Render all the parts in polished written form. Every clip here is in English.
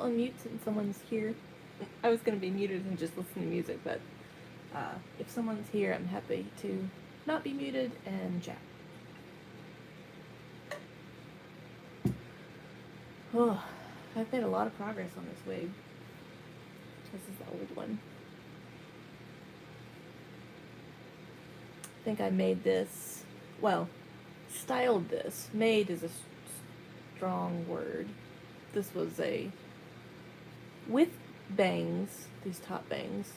unmute since someone's here. I was going to be muted and just listen to music, but if someone's here, I'm happy to not be muted and chat. Oh, I've made a lot of progress on this wig. This is the old one. I think I made this, well, styled this. Made is a strong word. This was a, with bangs, these top bangs,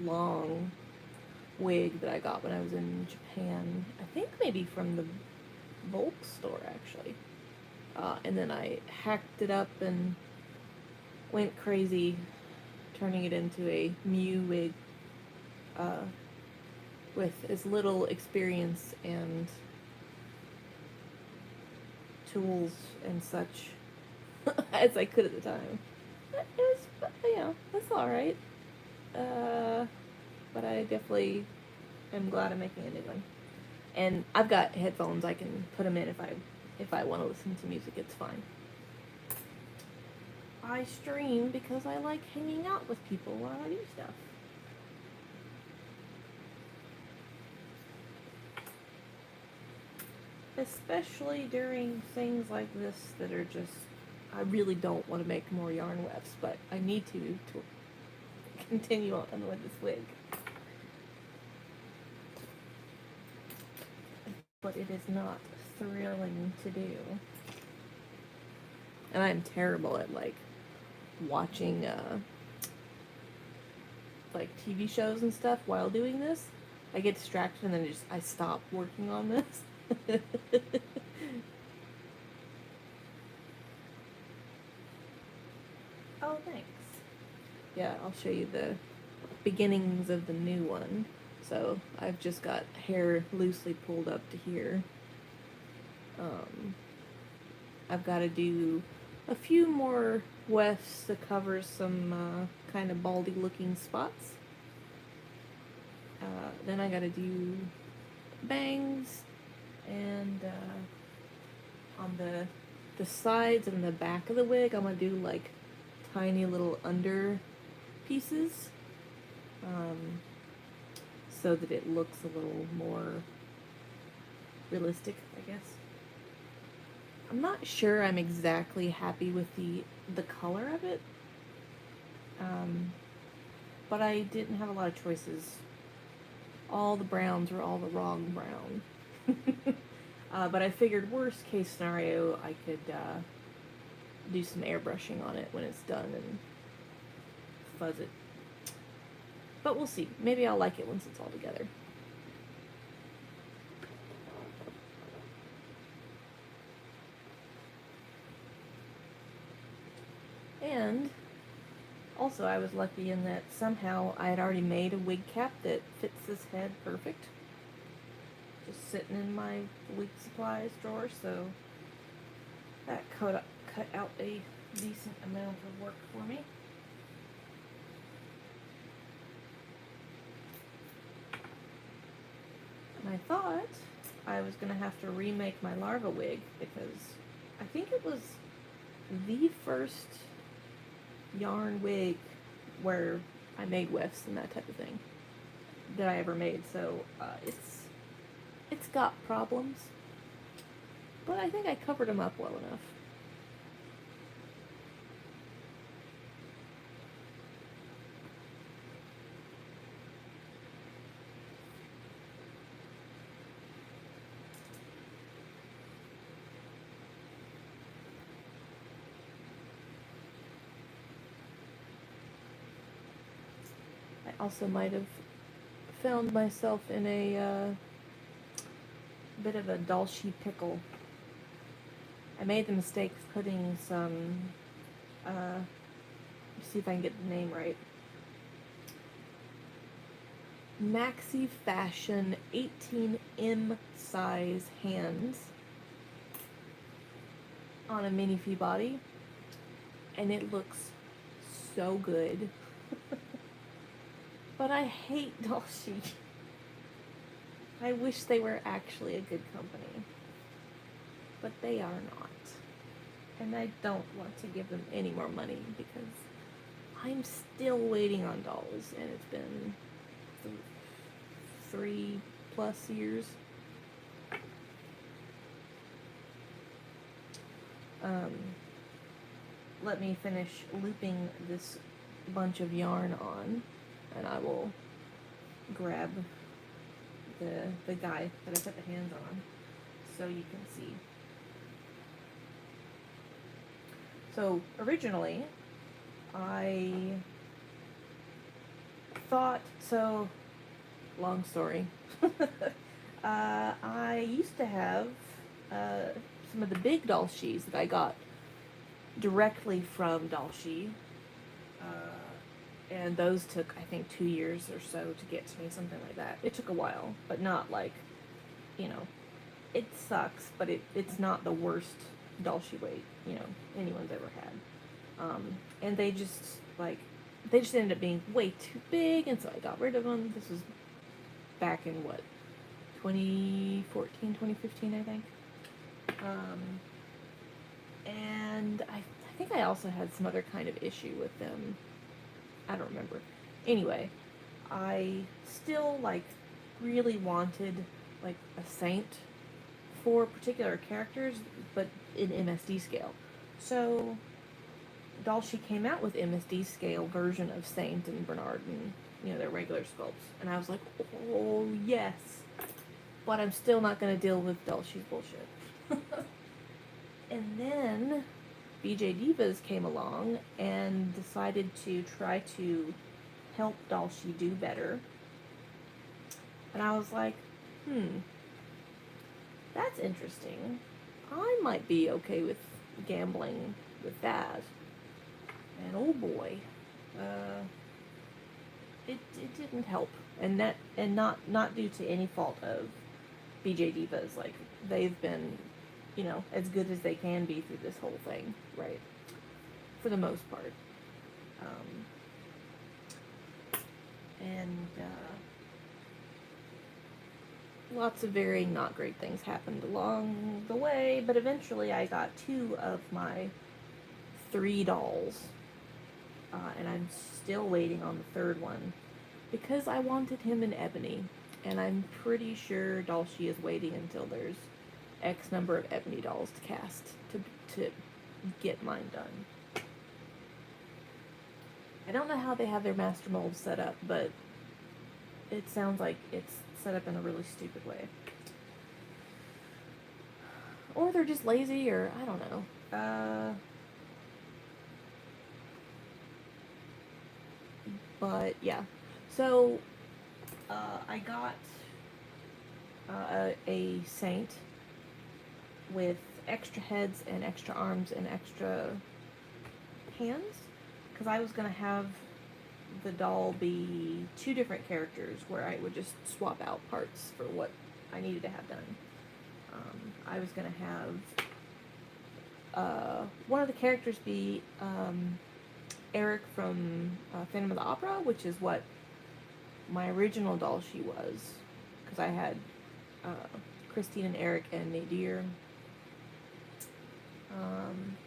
long wig that I got when I was in Japan. I think maybe from the Volk store, actually. And then I hacked it up and went crazy, turning it into a Miya wig with as little experience and tools and such as I could at the time. It was, you know, that's alright. But I definitely am glad I'm making a new one. And I've got headphones, I can put them in if I want to listen to music, it's fine. I stream because I like hanging out with people while I do stuff. Especially during things like this that are just, I really don't want to make more yarn wefts, but I need to continue on with this wig. But it is not thrilling to do. And I'm terrible at like watching like TV shows and stuff while doing this. I get distracted and then I stop working on this. Oh, thanks. Yeah, I'll show you the beginnings of the new one. So I've just got hair loosely pulled up to here. I've got to do a few more wefts to cover some kind of baldy looking spots. Then I got to do bangs and on the sides and the back of the wig I'm going to do like tiny little under pieces. So that it looks a little more realistic, I guess. I'm not sure I'm exactly happy with the color of it, but I didn't have a lot of choices. All the browns were all the wrong brown. But I figured worst case scenario, I could do some airbrushing on it when it's done and fuzz it. But we'll see. Maybe I'll like it once it's all together. And also I was lucky in that somehow I had already made a wig cap that fits this head perfect. Just sitting in my wig supplies drawer, so that cut out a decent amount of work for me. And I thought I was going to have to remake my larva wig because I think it was the first yarn wig where I made wefts and that type of thing that I ever made, so it's got problems, but I think I covered them up well enough. I also might have found myself in a bit of a dolce pickle. I made the mistake of putting some, let's see if I can get the name right, Maxi Fashion 18M size hands on a minifee body, and it looks so good. But I hate Dolce. I wish they were actually a good company, but they are not. And I don't want to give them any more money because I'm still waiting on dolls, and it's been 3+ years. Um, Let me finish looping this bunch of yarn on, and I will grab the guy that I put the hands on so you can see. So originally, I thought, so long story. I used to have some of the big doll sheaves that I got directly from Dalshi, and those took, I think, 2 years or so to get to me, something like that. It took a while, but not like, you know, it sucks, but it's not the worst Dalshi weight, you know, anyone's ever had. And they just ended up being way too big, and so I got rid of them. This was back in what, 2014, 2015, I think. And I think I also had some other kind of issue with them. I don't remember. Anyway, I still really wanted a saint for particular characters, but in MSD scale. So Dalshi came out with MSD scale version of Saint and Bernard and, you know, their regular sculpts. And I was like, oh yes. But I'm still not going to deal with Dalshi's bullshit. And then BJ Divas came along and decided to try to help Dalshi do better. And I was like, that's interesting. I might be okay with gambling with that. And oh boy, it didn't help. And not due to any fault of BJ Divas. Like, they've been, you know, as good as they can be through this whole thing, right? For the most part. Lots of very not great things happened along the way, but eventually I got 2 of my 3 dolls, and I'm still waiting on the 3rd one, because I wanted him in ebony, and I'm pretty sure Dalshi is waiting until there's X number of ebony dolls to cast to get mine done. I don't know how they have their master mold set up, but it sounds like it's set up in a really stupid way. Or they're just lazy, or I don't know. But yeah. So I got a saint with extra heads and extra arms and extra hands, because I was going to have the doll be 2 different characters where I would just swap out parts for what I needed to have done. I was going to have one of the characters be Eric from Phantom of the Opera, which is what my original doll she was, because I had Christine and Eric and Nadir.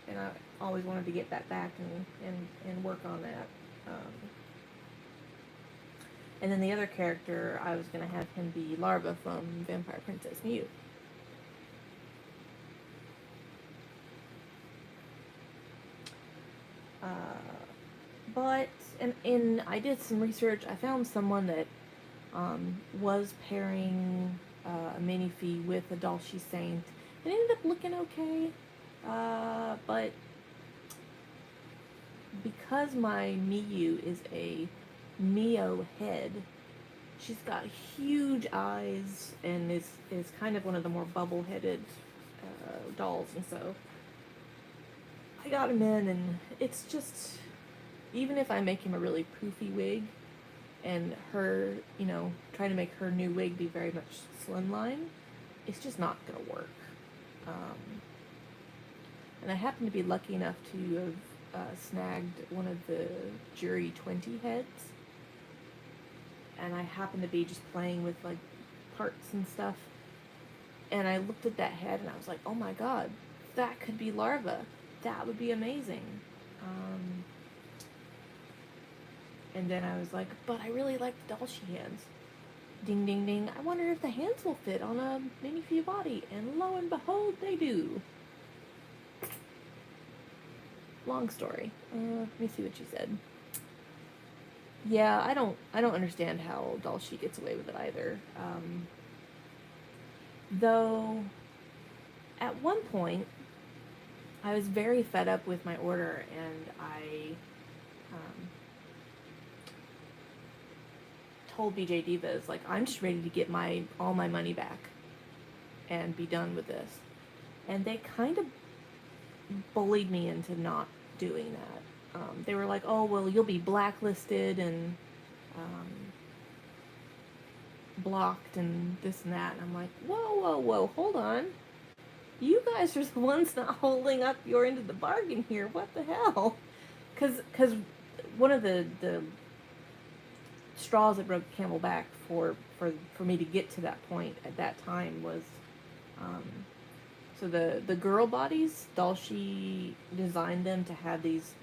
And I always wanted to get that back and work on that. And then the other character, I was going to have him be Larva from Vampire Princess Mew. But, and I did some research. I found someone that was pairing a Minifee with a Dalshi Saint. It ended up looking okay. But because my Miyu is a Mio head, she's got huge eyes and is kind of one of the more bubble-headed dolls, and so I got him in, and it's just, even if I make him a really poofy wig and her, you know, try to make her new wig be very much slimline, it's just not gonna work. And I happen to be lucky enough to have snagged one of the Jury 20 heads, and I happened to be just playing with like parts and stuff, and I looked at that head and I was like, oh my god, that could be Larva. that would be amazing. Um, and then I was like, but I really like the Dolce hands. Ding, ding, ding. I wonder if the hands will fit on a minifee body. And lo and behold, they do. Long story. Let me see what she said. Yeah, I don't understand how Dolce gets away with it either. Though, at one point, I was very fed up with my order, and I told BJ Divas, like, I'm just ready to get all my money back and be done with this. And they kind of bullied me into not doing that. They were like, oh, well, you'll be blacklisted and blocked and this and that. And I'm like, whoa, whoa, whoa, hold on. You guys are the ones not holding up your end of the bargain here. What the hell? Because one of the straws that broke the camel back for me to get to that point at that time was so the girl bodies, Dolce designed them to have these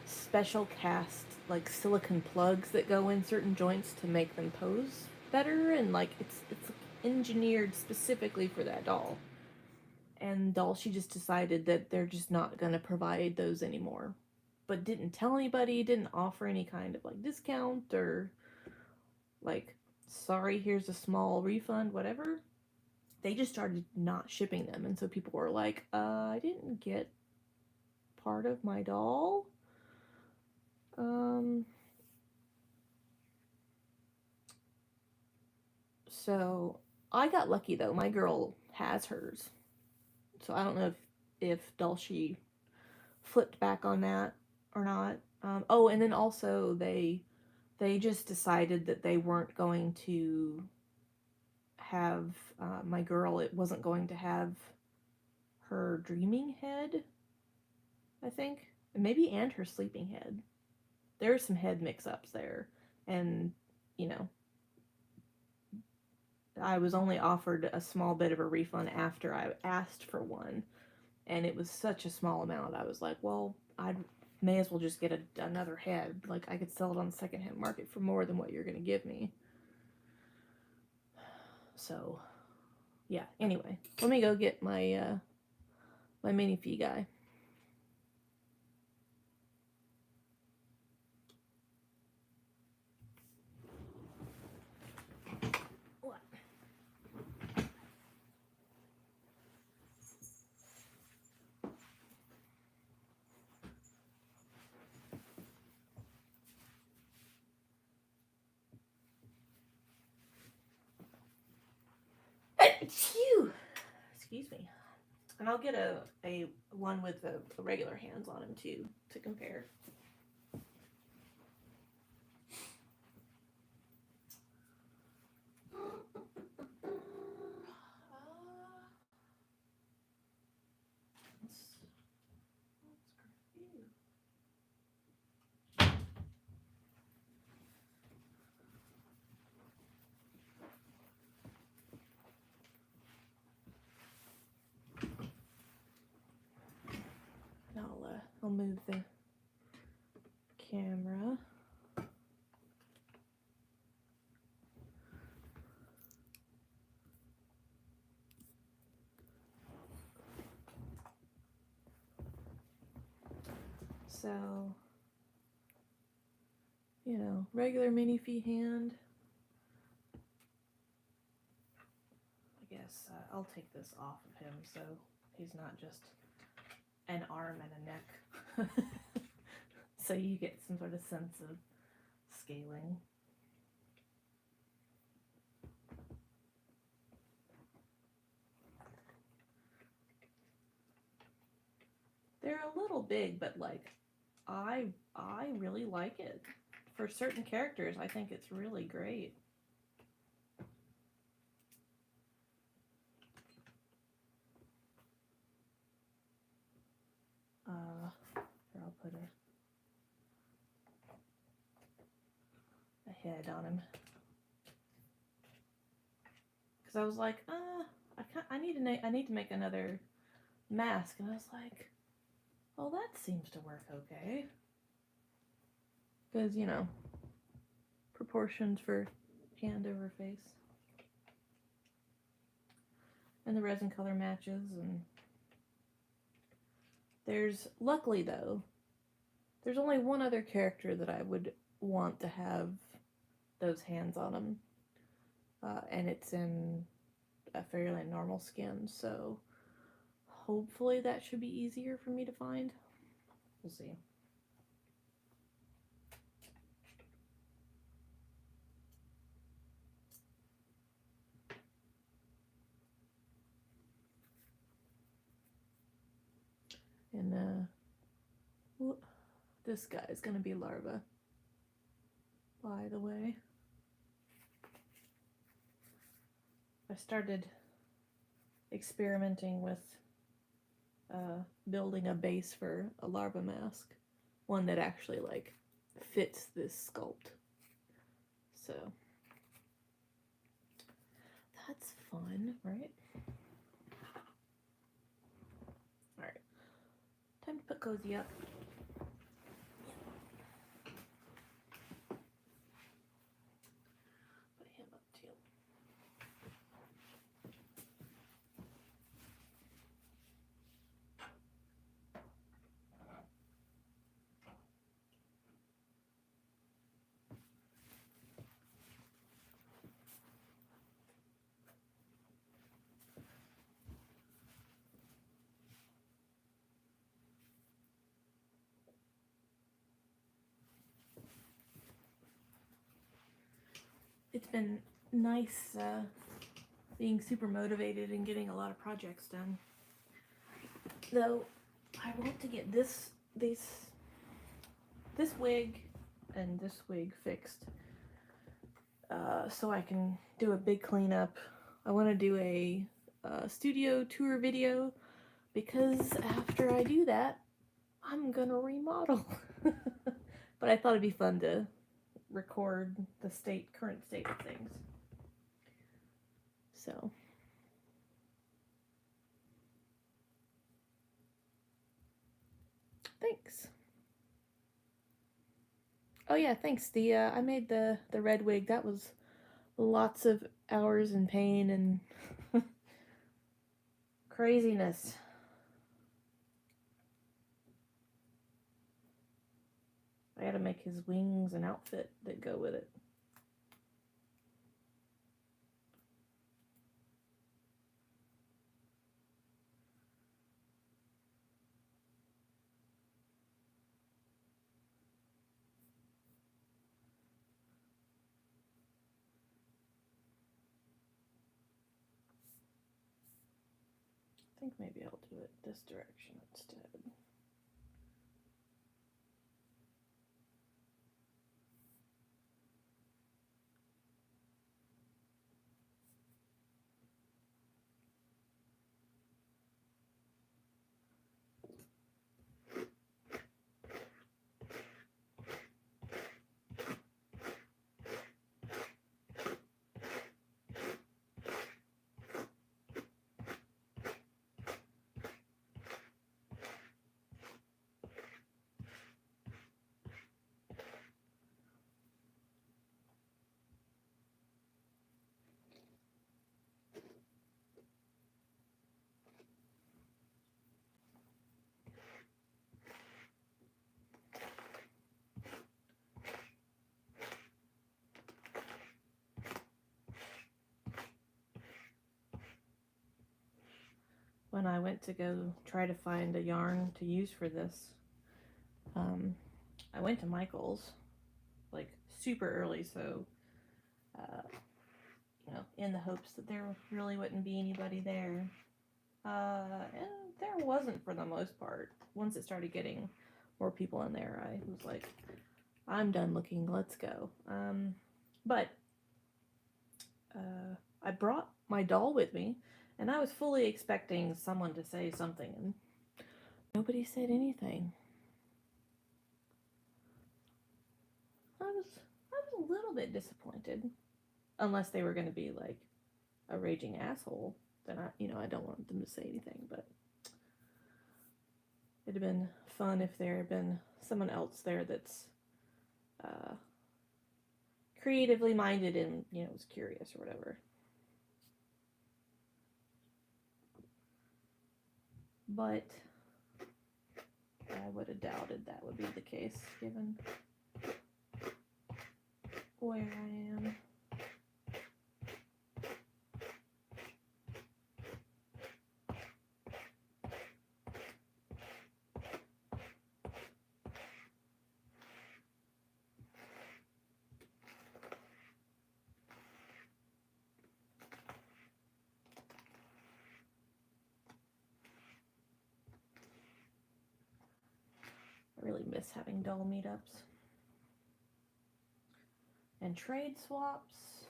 special cast like silicone plugs that go in certain joints to make them pose better, and like it's engineered specifically for that doll. And Dolce just decided that they're just not going to provide those anymore, but didn't tell anybody, didn't offer any kind of like discount or like, sorry, here's a small refund, whatever. They just started not shipping them, and so people were like, I didn't get part of my doll. So I got lucky though. My girl has hers, so I don't know if Dulce flipped back on that or not. Oh, and then also they just decided that they weren't going to have my girl. It wasn't going to have her dreaming head, I think, and her sleeping head. There are some head mix-ups there, and you know, I was only offered a small bit of a refund after I asked for one, and it was such a small amount. I was like, well, I may as well just get another head. Like, I could sell it on the secondhand market for more than what you're going to give me. So, yeah. Anyway, let me go get my my minifee guy. Phew. Excuse me. And I'll get a one with the regular hands on him too to compare. I'll move the camera. So, you know, regular minifee hand. I guess I'll take this off of him so he's not just an arm and a neck. So you get some sort of sense of scaling. They're a little big, but like I really like it. For certain characters, I think it's really great. Here, I'll put a head on him. Because I was like, I need to make another mask, and I was like, Well, that seems to work okay. Because, you know, proportions for hand over face. And the resin color matches, and there's, luckily though, there's only one other character that I would want to have those hands on them. And it's in a fairly normal skin, so hopefully that should be easier for me to find. We'll see. And this guy's gonna be larva, by the way. I started experimenting with building a base for a larva mask, one that actually like fits this sculpt. So that's fun, right? All right, time to put Cozy up. Put him up too. It's been nice being super motivated and getting a lot of projects done. Though I want to get this wig and this wig fixed so I can do a big cleanup. I want to do a studio tour video, because after I do that, I'm gonna remodel. But I thought it'd be fun to record the current state of things. So thanks. Oh yeah, thanks. I made the red wig. That was lots of hours in pain and craziness. I gotta make his wings an outfit that go with it. I think maybe I'll do it this direction instead. When I went to go try to find a yarn to use for this, I went to Michael's like super early, so you know, in the hopes that there really wouldn't be anybody there. And there wasn't for the most part. Once it started getting more people in there, I was like, I'm done looking, let's go. But I brought my doll with me, and I was fully expecting someone to say something, and nobody said anything. I was a little bit disappointed, unless they were going to be like a raging asshole. Then I don't want them to say anything. But It'd have been fun if there had been someone else there that's uh, creatively minded and, you know, was curious or whatever. But I would have doubted that would be the case given where I am. I really miss having doll meetups. And trade swaps.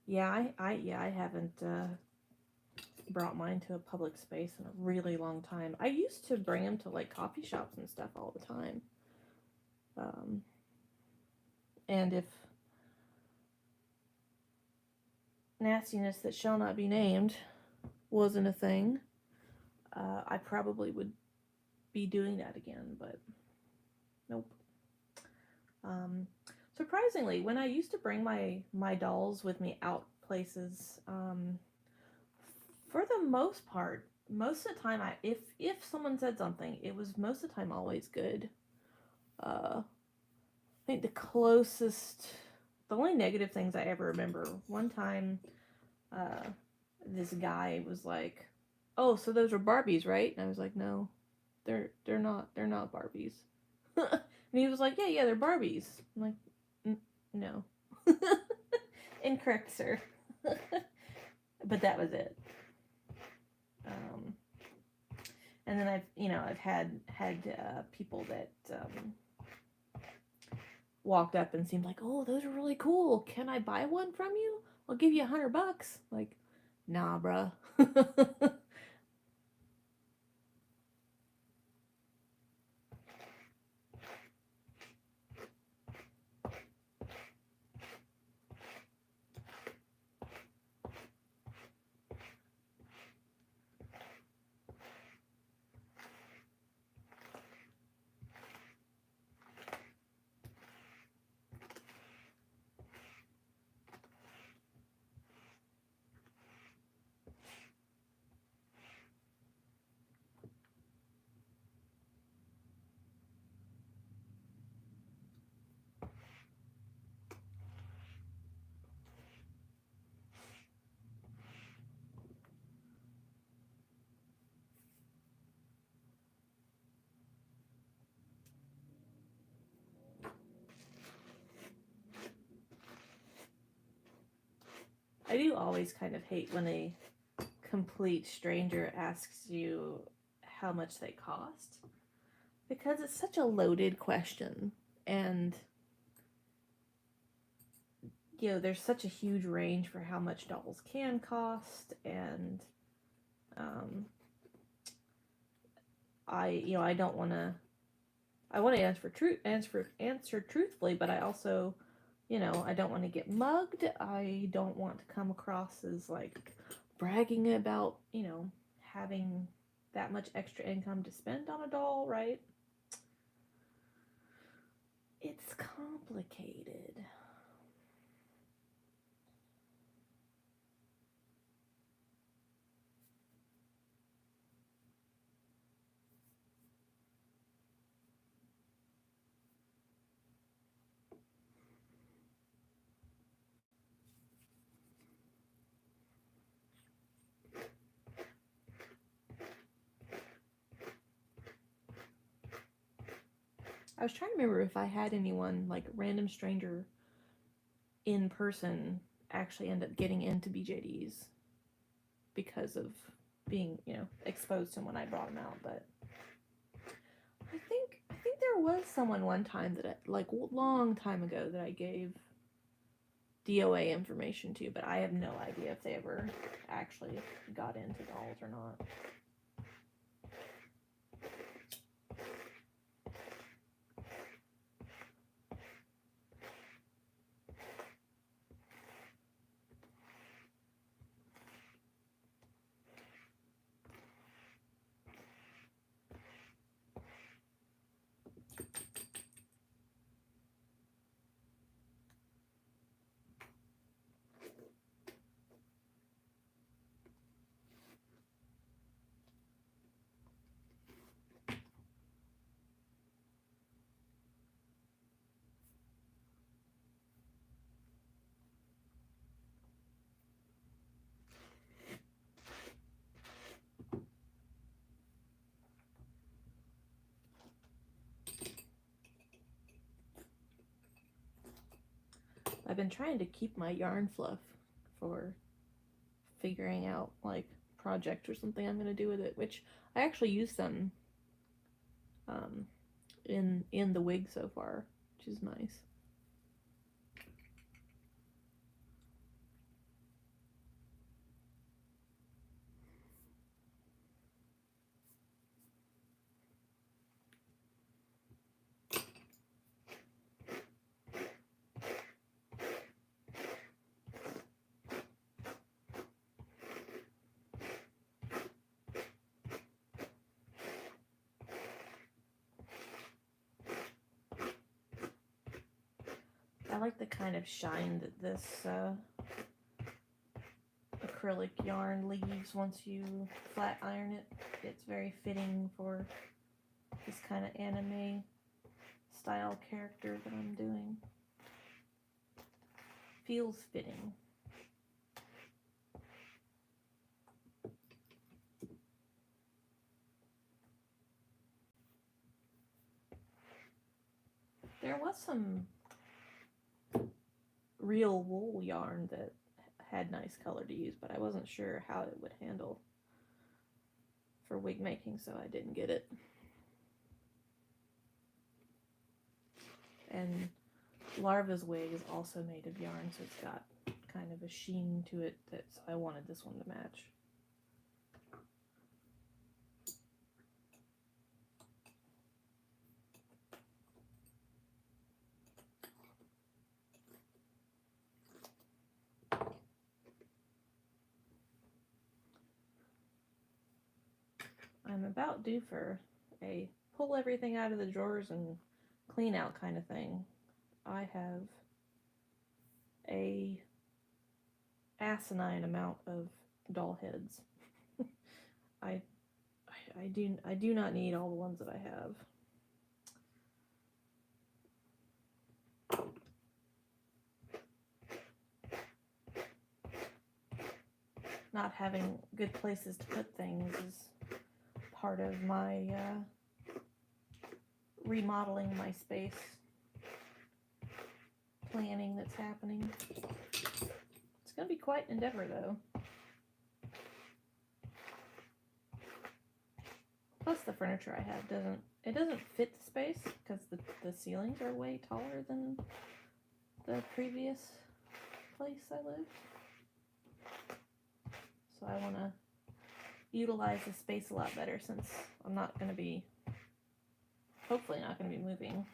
Yeah, I haven't brought mine to a public space in a really long time. I used to bring them to like coffee shops and stuff all the time. And if nastiness that shall not be named wasn't a thing, I probably would be doing that again, but nope. Um, Surprisingly, when I used to bring my dolls with me out places, for the most part, most of the time, if someone said something, it was most of the time always good. I think the only negative things I ever remember, one time, uh, this guy was like, "Oh, so those are Barbies, right?" And I was like, "No, they're not Barbies." And he was like, "Yeah, they're Barbies." I'm like, "No, incorrect, sir." But that was it. Um, and then I've had people that walked up and seemed like, "Oh, those are really cool. Can I buy one from you? I'll give you $100." Like, nah, bruh. I do always kind of hate when a complete stranger asks you how much they cost because it's such a loaded question, and there's such a huge range for how much dolls can cost, and um, I don't want to. I want to answer truthfully, but I also, I don't want to get mugged. I don't want to come across as like bragging about, having that much extra income to spend on a doll, right? It's complicated. I was trying to remember if I had anyone like random stranger in person actually end up getting into BJDs because of being, exposed to them when I brought them out. But I think there was someone one time that like long time ago that I gave DOA information to, but I have no idea if they ever actually got into dolls or not. I've been trying to keep my yarn fluff for figuring out like project or something I'm gonna do with it, which I actually used some in the wig so far, which is nice. I like the kind of shine that this acrylic yarn leaves once you flat iron it. It's very fitting for this kind of anime style character that I'm doing. Feels fitting. There was some real wool yarn that had nice color to use, but I wasn't sure how it would handle for wig making, so I didn't get it. And Larva's wig is also made of yarn, so it's got kind of a sheen to it, so I wanted this one to match. I'm about due for a pull everything out of the drawers and clean out kind of thing. I have a asinine amount of doll heads. I do not need all the ones that I have. Not having good places to put things is part of my remodeling my space planning that's happening. It's going to be quite an endeavor, though. Plus, the furniture I have doesn't fit the space because the ceilings are way taller than the previous place I lived. So I want to utilize the space a lot better since I'm not going to be, hopefully not going to be moving.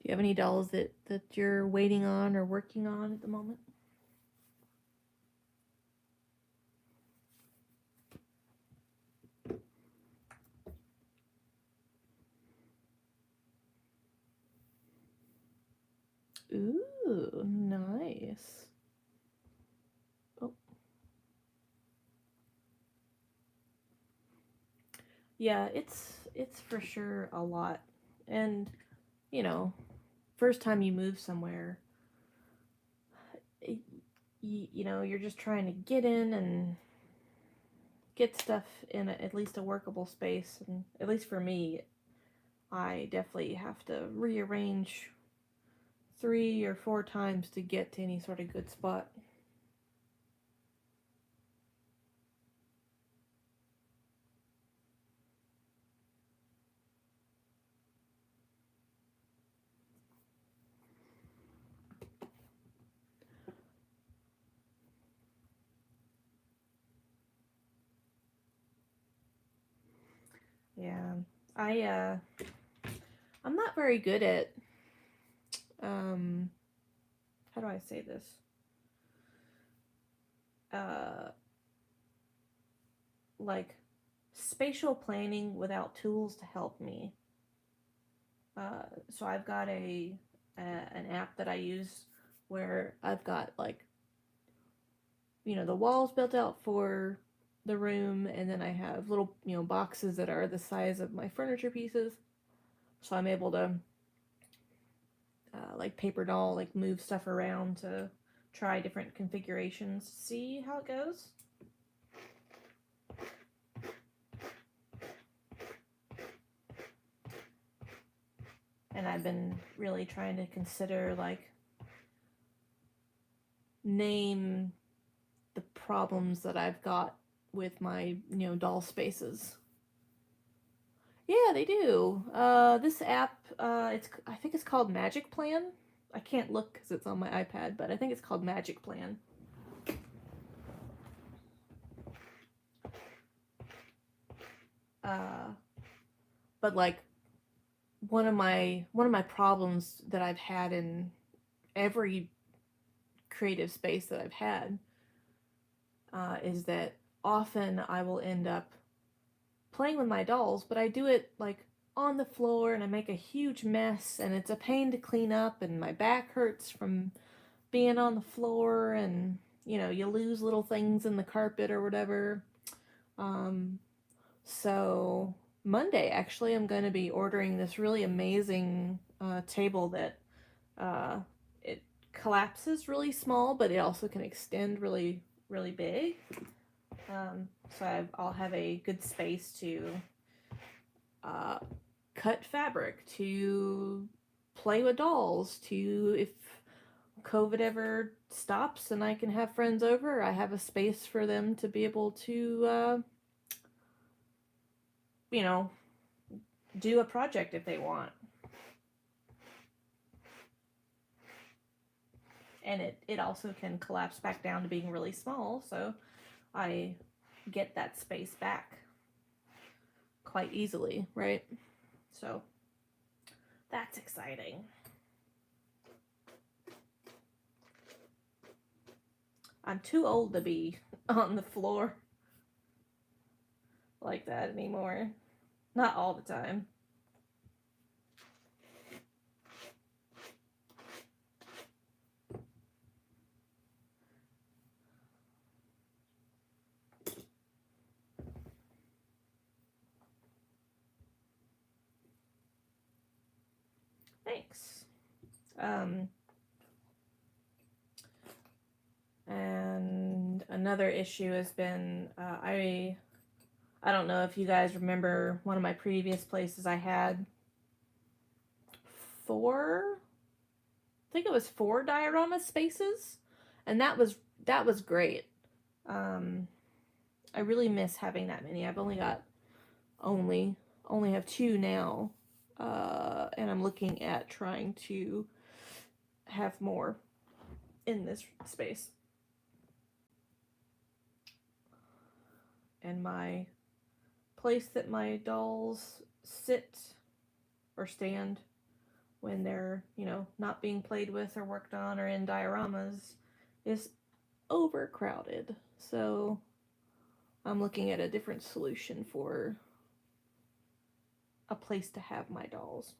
Do you have any dolls that you're waiting on or working on at the moment? Ooh, nice. Oh. Yeah, it's for sure a lot. And, you know, first time you move somewhere, you know, you're just trying to get in and get stuff in at least a workable space. And at least for me, I definitely have to rearrange 3 or 4 times to get to any sort of good spot. Yeah. I I'm not very good at um how do I say this? Uh like spatial planning without tools to help me. So I've got an app that I use where I've got like, you know, the walls built out for the room, and then I have little, you know, boxes that are the size of my furniture pieces, so I'm able to like paper doll, like move stuff around to try different configurations, see how it goes. And I've been really trying to consider like name the problems that I've got with my, you know, doll spaces. Yeah, they do. This app, I think it's called Magic Plan. I can't look because it's on my iPad, but I think it's called Magic Plan. Uh, but like one of my problems that I've had in every creative space that I've had is that often I will end up playing with my dolls, but I do it like on the floor and I make a huge mess and it's a pain to clean up and my back hurts from being on the floor, and you know, you lose little things in the carpet or whatever. Um, so Monday actually I'm going to be ordering this really amazing table that uh, it collapses really small, but it also can extend really big. So I'll have a good space to uh, cut fabric, to play with dolls, to if COVID ever stops and I can have friends over, I have a space for them to be able to, you know, do a project if they want. And it also can collapse back down to being really small, so I get that space back quite easily, right? So that's exciting. I'm too old to be on the floor like that anymore. Not all the time. Thanks. Um, and another issue has been I don't know if you guys remember one of my previous places I had four, I think it was four diorama spaces, and that was great. Um, I really miss having that many. I've only got only only have two now, and I'm looking at trying to have more in this space. And my place that my dolls sit or stand when they're, not being played with or worked on or in dioramas is overcrowded. So I'm looking at a different solution for a place to have my dolls.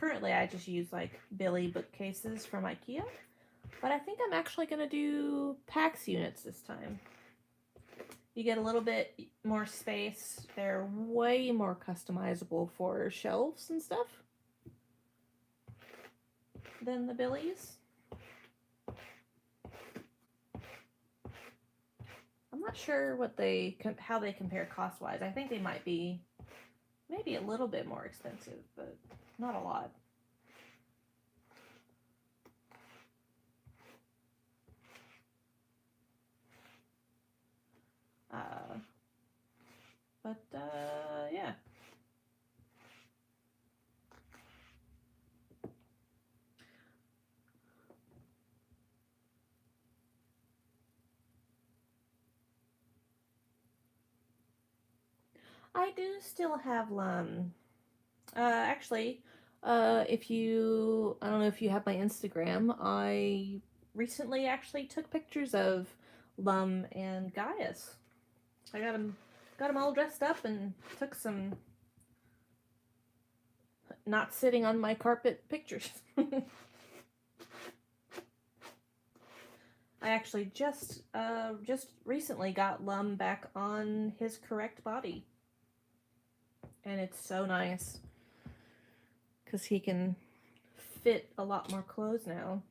Currently, I just use like Billy bookcases from IKEA, but I think I'm actually going to do PAX units this time. You get a little bit more space. They're way more customizable for shelves and stuff than the Billies. I'm not sure how they compare cost-wise. I think they might be maybe a little bit more expensive, but not a lot. Yeah. I do still have Lum. Actually, I don't know if you have my Instagram, I recently actually took pictures of Lum and Gaius. I got them all dressed up and took some not sitting on my carpet pictures. I actually just recently got Lum back on his correct body. And it's so nice because he can fit a lot more clothes now.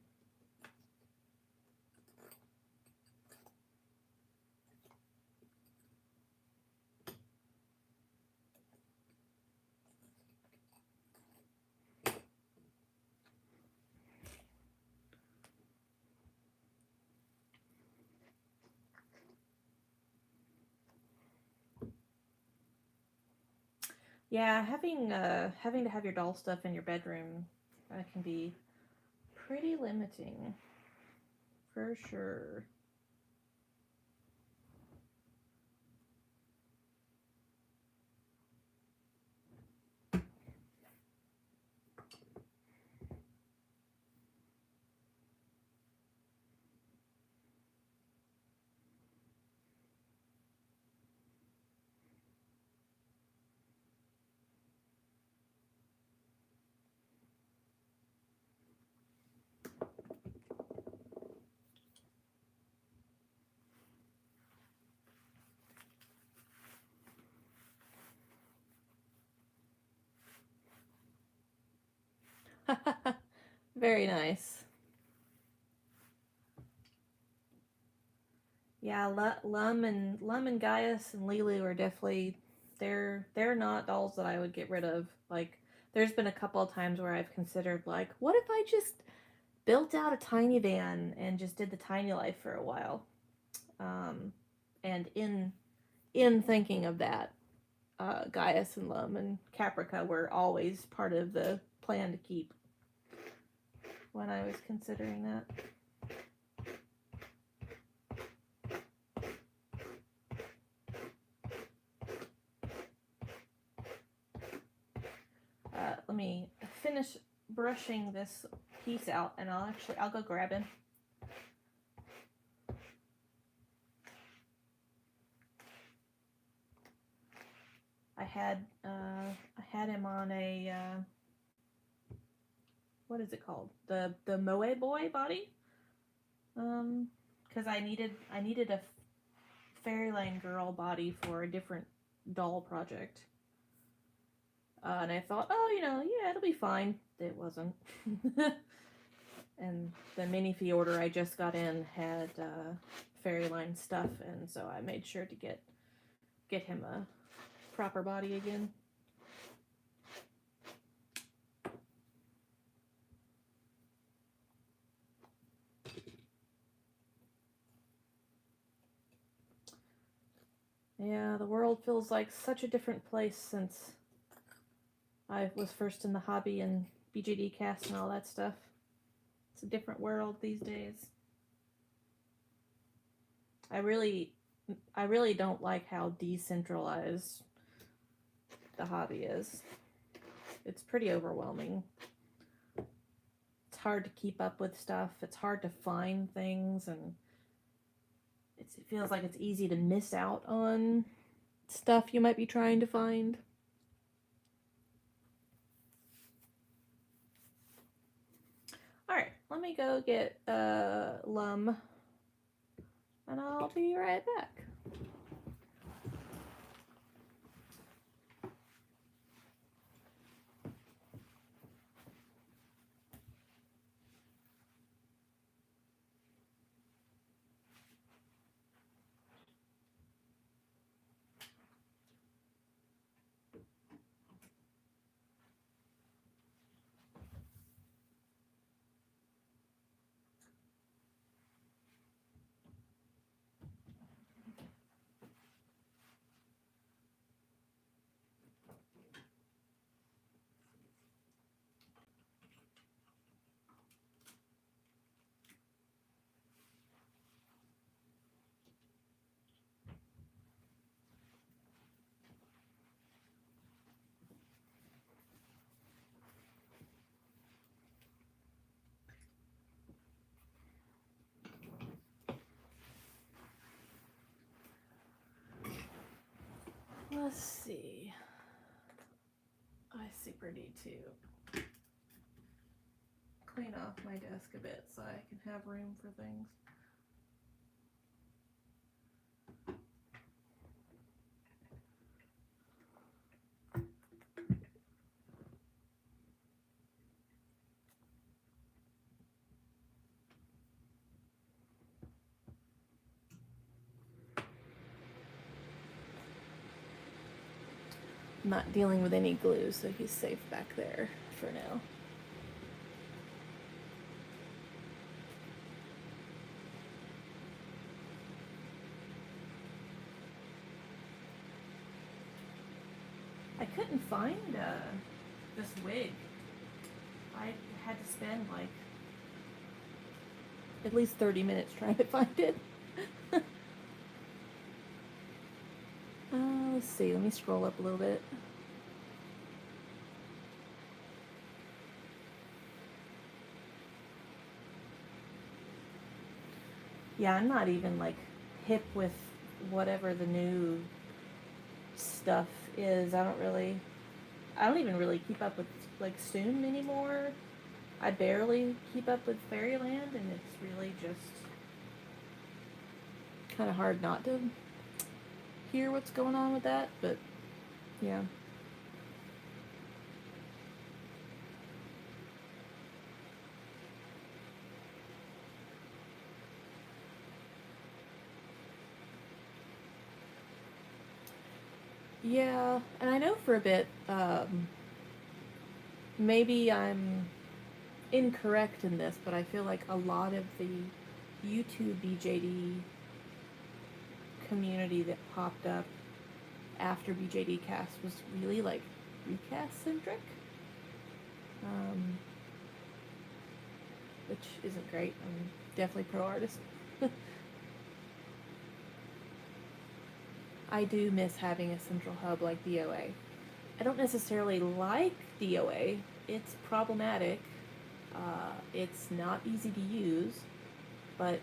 Yeah, having to have your doll stuff in your bedroom can be pretty limiting, for sure. Very nice. Yeah, Lum and Gaius and Lulu are definitely they're not dolls that I would get rid of. Like there's been a couple of times where I've considered like, what if I just built out a tiny van and just did the tiny life for a while? And in thinking of that, Gaius and Lum and Caprica were always part of the plan to keep when I was considering that. Let me finish brushing this piece out and I'll go grab him. I had him on a what is it called? The Moe Boy body. Because I needed a Fairyland Girl body for a different doll project. And I thought, oh, yeah, it'll be fine. It wasn't. And the mini fee order I just got in had Fairyline stuff, and so I made sure to get him a proper body again. Yeah, the world feels like such a different place since I was first in the hobby and BJD cast and all that stuff. It's a different world these days. I really I really don't like how decentralized the hobby is. It's pretty overwhelming. It's hard to keep up with stuff. It's hard to find things, and it feels like it's easy to miss out on stuff you might be trying to find. All right, let me go get Lum, and I'll be right back. Let's see. I super need to clean off my desk a bit so I can have room for things. I'm not dealing with any glue, so he's safe back there for now. I couldn't find this wig. I had to spend like at least 30 minutes trying to find it. Let's see, let me scroll up a little bit. Yeah, I'm not even like hip with whatever the new stuff is. I don't even really keep up with like Soon anymore. I barely keep up with Fairyland, and it's really just kind of hard not to hear what's going on with that, but yeah. Yeah, and I know for a bit, maybe I'm incorrect in this, but I feel like a lot of the YouTube BJD community that popped up after BJD cast was really like recast centric, which isn't great. I'm definitely pro artist. I do miss having a central hub like DOA. I don't necessarily like DOA. It's problematic. It's not easy to use, but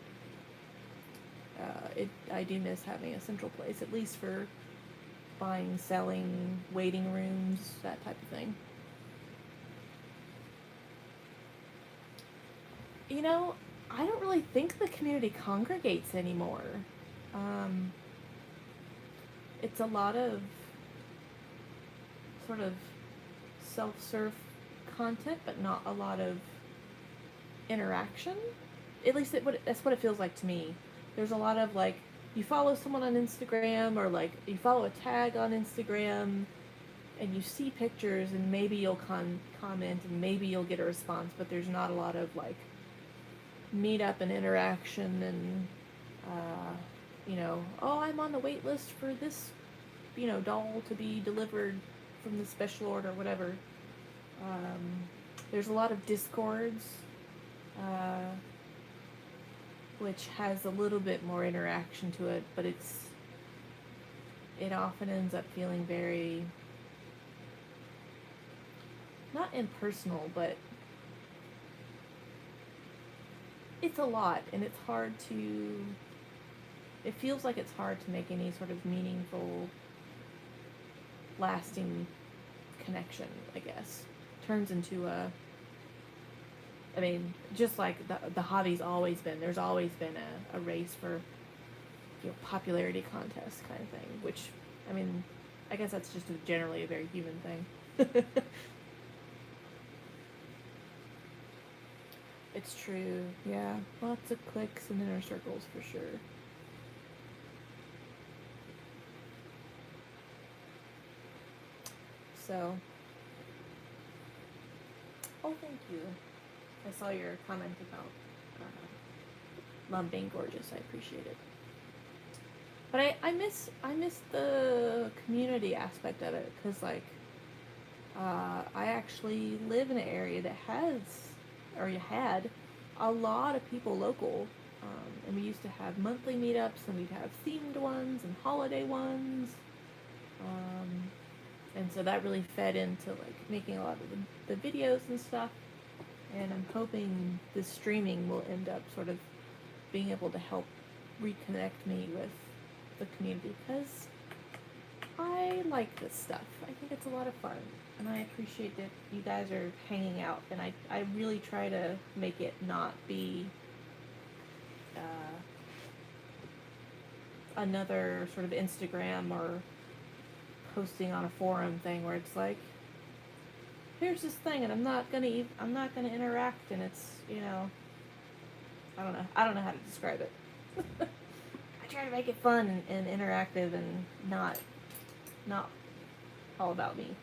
I do miss having a central place, at least for buying, selling, waiting rooms, that type of thing. You know, I don't really think the community congregates anymore. It's a lot of sort of self-serve content, but not a lot of interaction. At least that's what it feels like to me. There's a lot of like, you follow someone on Instagram, or like you follow a tag on Instagram, and you see pictures, and maybe you'll comment, and maybe you'll get a response, but there's not a lot of like meetup and interaction, and oh, I'm on the wait list for this, doll to be delivered from the special order, or whatever. There's a lot of discords, which has a little bit more interaction to it, but it's it often ends up feeling very, not impersonal, but it's a lot, and it's hard to, it feels like it's hard to make any sort of meaningful, lasting connection, I guess. Turns into a, I mean, just like the hobby's always been, there's always been a race for, popularity contest kind of thing, which, I mean, I guess that's just generally a very human thing. It's true, yeah. Lots of cliques and inner circles for sure. So, oh, thank you. I saw your comment about love being gorgeous. I appreciate it. But I miss the community aspect of it, because like I actually live in an area that has, or you had, a lot of people local, and we used to have monthly meetups, and we'd have themed ones and holiday ones, um, and so that really fed into like making a lot of the videos and stuff. And I'm hoping this streaming will end up sort of being able to help reconnect me with the community, because I like this stuff. I think it's a lot of fun, and I appreciate that you guys are hanging out, and I really try to make it not be another sort of Instagram or posting on a forum thing where it's like, here's this thing, and I'm not gonna interact, and it's, I don't know how to describe it. I try to make it fun and interactive, and not all about me.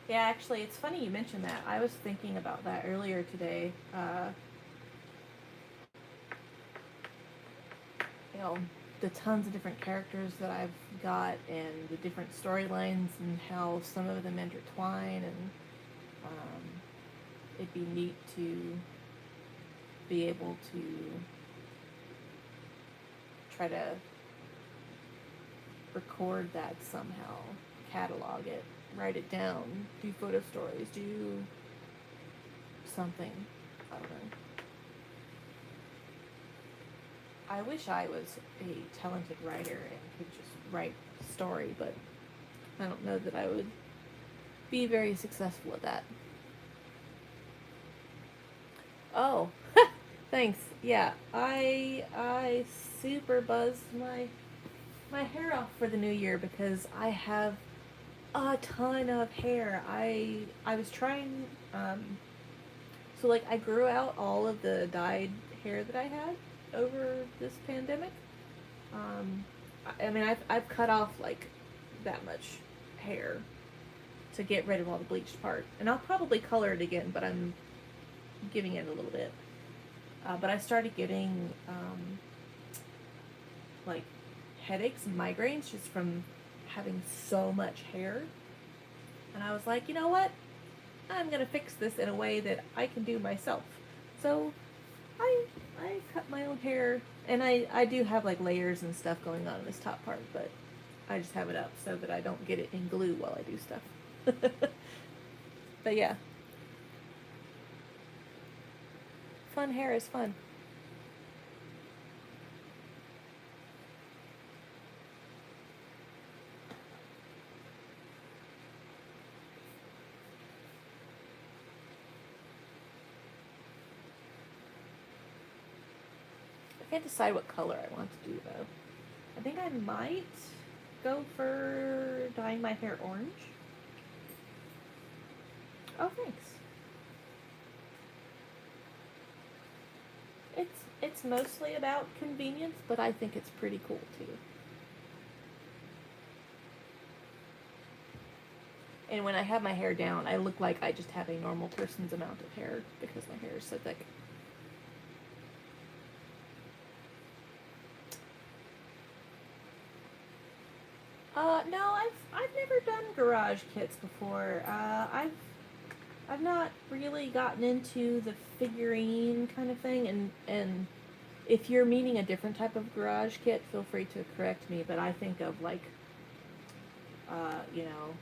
Yeah, actually, it's funny you mentioned that. I was thinking about that earlier today. You know, the tons of different characters that I've got, and the different storylines, and how some of them intertwine, and it'd be neat to be able to try to record that somehow, catalog it, write it down, do photo stories, do something. I don't know. I wish I was a talented writer and could just write a story, but I don't know that I would be very successful at that. Oh, thanks. Yeah, I super buzzed my hair off for the new year, because I have a ton of hair. I was trying, so like I grew out all of the dyed hair that I had over this pandemic. I mean, I've cut off like that much hair to get rid of all the bleached part, and I'll probably color it again, but I'm giving it a little bit. But I started getting like headaches and migraines just from having so much hair, and I was like, you know what? I'm gonna fix this in a way that I can do myself. So I cut my own hair, and I do have like layers and stuff going on in this top part, but I just have it up so that I don't get it in glue while I do stuff. But yeah, fun hair is fun. I can't decide what color I want to do though. I think I might go for dyeing my hair orange. Oh, thanks. It's mostly about convenience, but I think it's pretty cool too. And when I have my hair down, I look like I just have a normal person's amount of hair, because my hair is so thick. No, I've never done garage kits before. I've not really gotten into the figurine kind of thing, and if you're meaning a different type of garage kit, feel free to correct me. But I think of like, you know,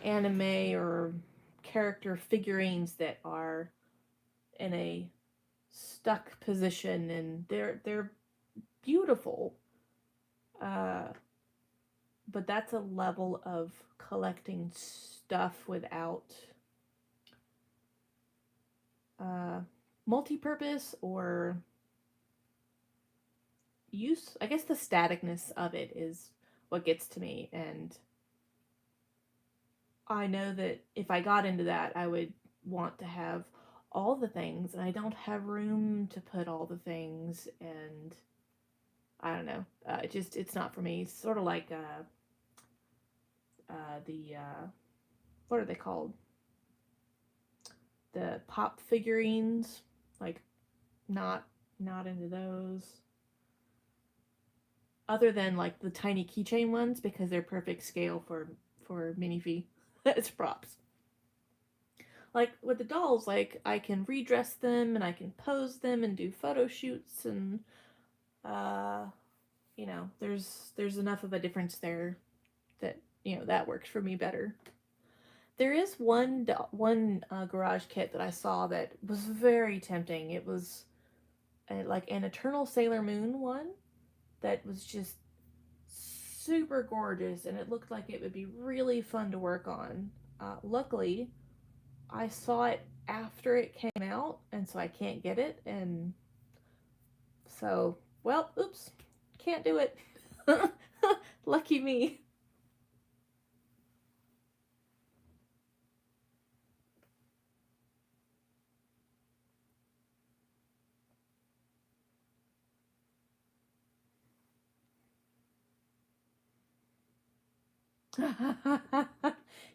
anime or character figurines that are in a stuck position, and they're beautiful. Uh, but that's a level of collecting stuff without uh, multi-purpose or use. I guess the staticness of it is what gets to me, and I know that if I got into that, I would want to have all the things, and I don't have room to put all the things, and I don't know. It's not for me. It's sort of like the what are they called? The pop figurines, like not not into those. Other than like the tiny keychain ones because they're perfect scale for minifee as props. Like with the dolls, like I can redress them and I can pose them and do photo shoots and uh you know, there's enough of a difference there that you know that works for me better. There is one garage kit that I saw that was very tempting. It was like an Eternal Sailor Moon one that was just super gorgeous, and it looked like it would be really fun to work on. Luckily, I saw it after it came out, and so I can't get it, and so, well, oops, can't do it. Lucky me.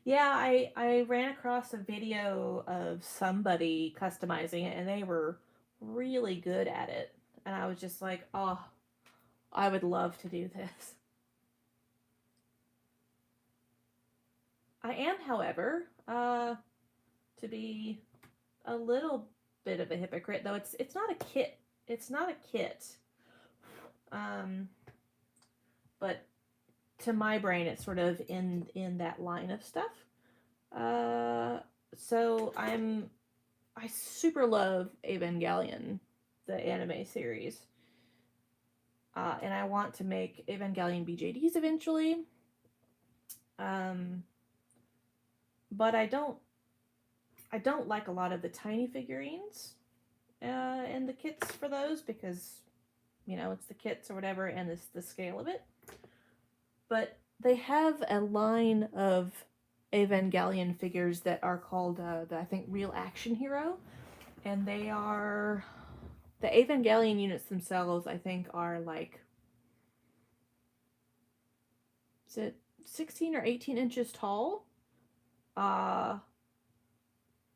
Yeah, I ran across a video of somebody customizing it, and they were really good at it. And I was just like, oh, I would love to do this. I am, however, to be a little bit of a hypocrite, though it's not a kit. It's not a kit. Um, but to my brain, it's sort of in that line of stuff. Uh, so I super love Evangelion, the anime series, and I want to make Evangelion BJDs eventually. Um, but I don't like a lot of the tiny figurines in the kits for those because you know it's the kits or whatever, and it's the scale of it. But they have a line of Evangelion figures that are called I think Real Action Hero, and they are the Evangelion units themselves. I think are like, is it 16 or 18 inches tall? Uh,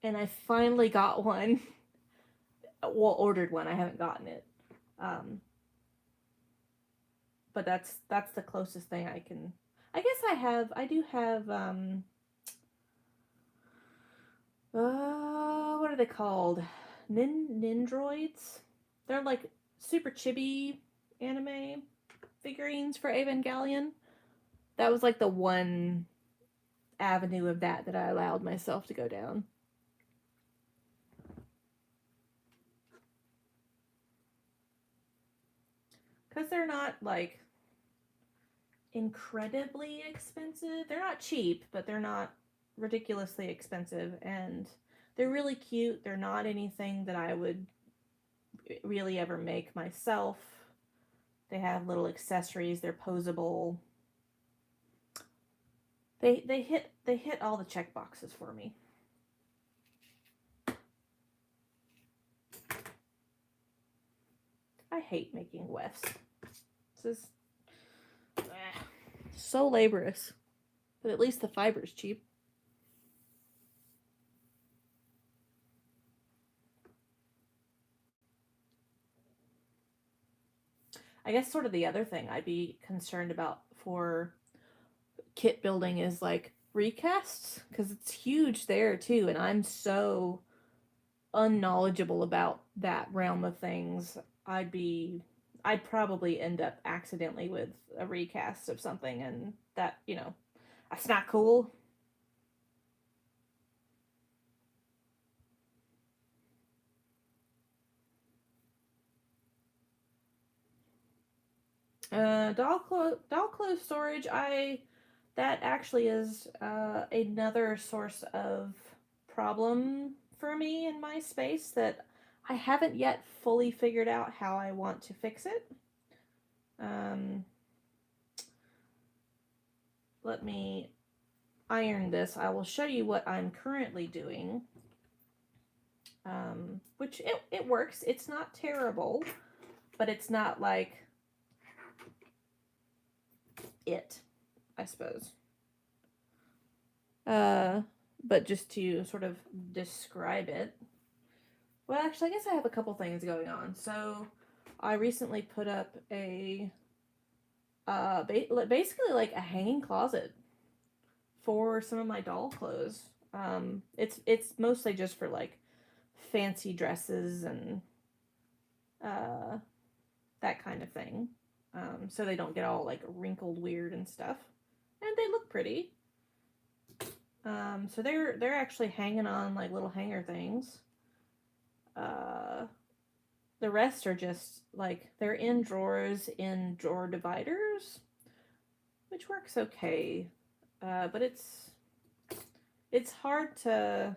and I finally got one. Well, ordered one. I haven't gotten it. Um, but that's the closest thing I can. I guess I do have what are they called? Nindroids. They're like super chibi anime figurines for Evangelion. That was like the one avenue of that I allowed myself to go down. Because they're not like incredibly expensive. They're not cheap, but they're not ridiculously expensive. And they're really cute. They're not anything that I would really ever make myself. They have little accessories. They're posable. They hit all the check boxes for me. I hate making wefts. This is so laborious, but at least the fiber's cheap. I guess sort of the other thing I'd be concerned about for kit building is like recasts, because it's huge there too, and I'm so unknowledgeable about that realm of things. I'd probably end up accidentally with a recast of something, and that, that's not cool. Doll clothes storage. That actually is another source of problem for me in my space that I haven't yet fully figured out how I want to fix it. Um, Let me iron this. I will show you what I'm currently doing. Which it works. It's not terrible, but it's not like it, I suppose. But just to sort of describe it. Well, actually, I guess I have a couple things going on. So, I recently put up a basically like a hanging closet for some of my doll clothes. It's mostly just for like fancy dresses and uh, that kind of thing. So they don't get all like wrinkled weird and stuff, and they look pretty. So they're actually hanging on like little hanger things. Uh, the rest are just like they're in drawers in drawer dividers, which works okay. But it's hard to.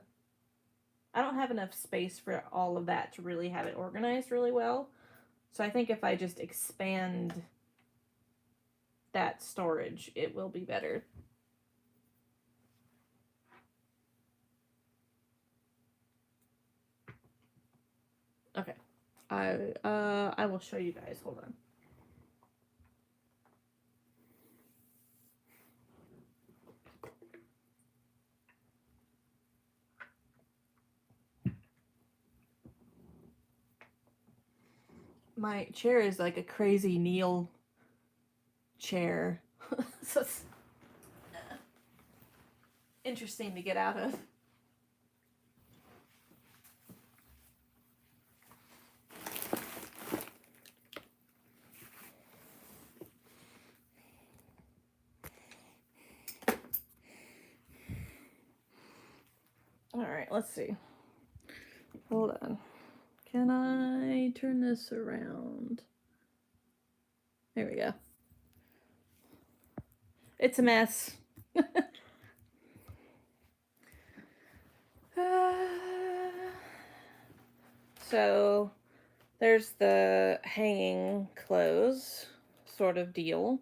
I don't have enough space for all of that to really have it organized really well. So I think if I just expand that storage, it will be better. Okay. I will show you guys. Hold on. My chair is like a crazy kneel chair. So it's interesting to get out of. All right, let's see. Hold on. Can I turn this around? There we go. It's a mess. So there's the hanging clothes sort of deal.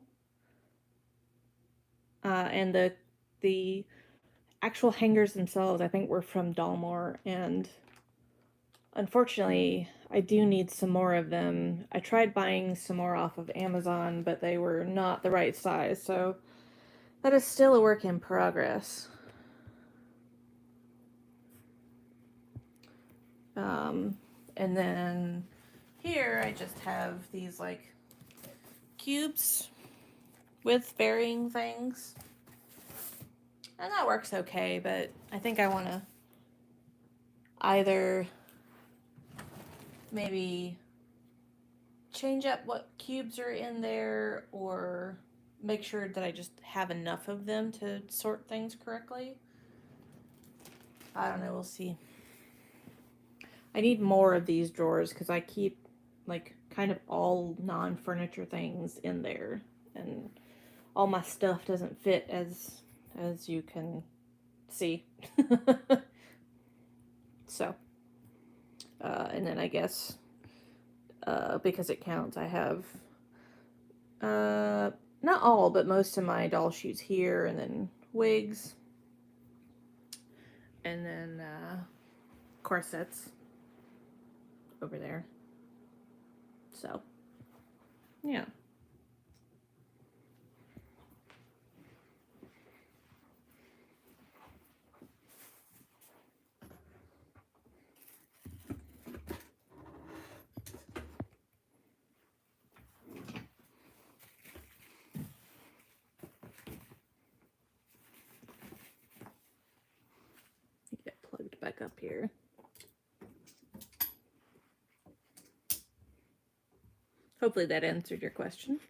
And the actual hangers themselves, I think, were from Dalmore, and unfortunately, I do need some more of them. I tried buying some more off of Amazon, but they were not the right size, so that is still a work in progress. And then here I just have these like cubes with varying things. And that works okay, but I think I want to either maybe change up what cubes are in there or make sure that I just have enough of them to sort things correctly. I don't know, we'll see. I need more of these drawers because I keep like kind of all non-furniture things in there, and all my stuff doesn't fit as you can see. So and then I guess because it counts, I have not all but most of my doll shoes here, and then wigs, and then corsets over there. So yeah. it back up here. Hopefully that answered your question.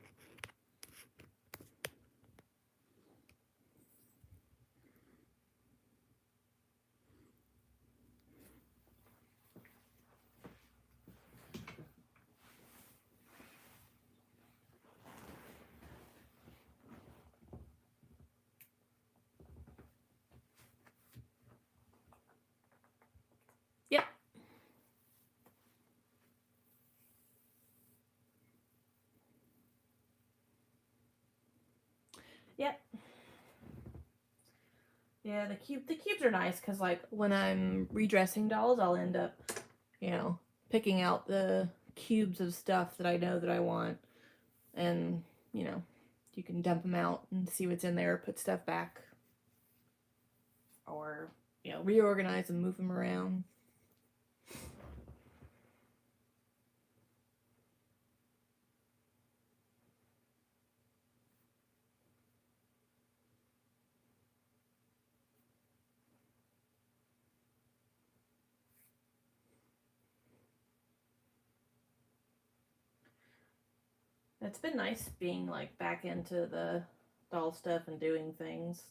Yep. Yep. Yeah, the cubes are nice because like when I'm redressing dolls, I'll end up, picking out the cubes of stuff that I know that I want, and you can dump them out and see what's in there, put stuff back, or reorganize and move them around. It's been nice being like back into the doll stuff and doing things,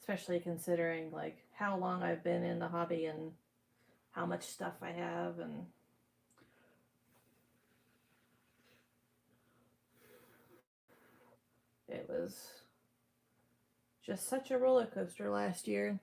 especially considering like how long I've been in the hobby and how much stuff I have, and it was just such a roller coaster last year.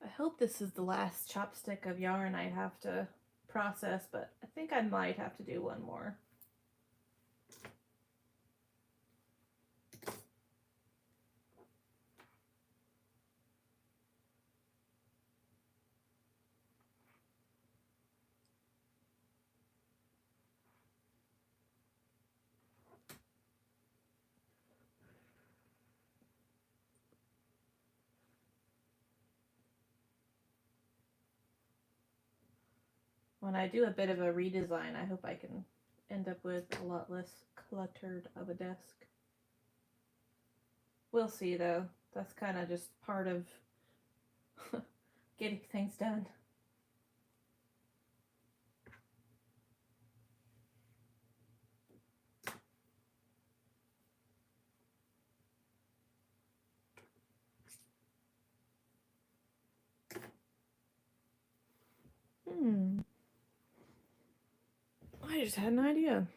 I hope this is the last chopstick of yarn I have to process, but I think I might have to do one more. When I do a bit of a redesign, I hope I can end up with a lot less cluttered of a desk. We'll see though. That's kind of just part of getting things done. I just had an idea.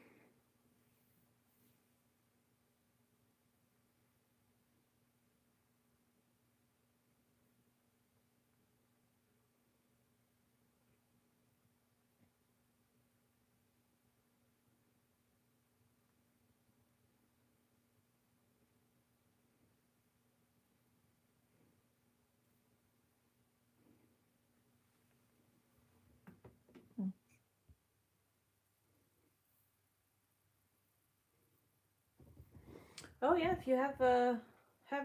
Oh yeah, if you have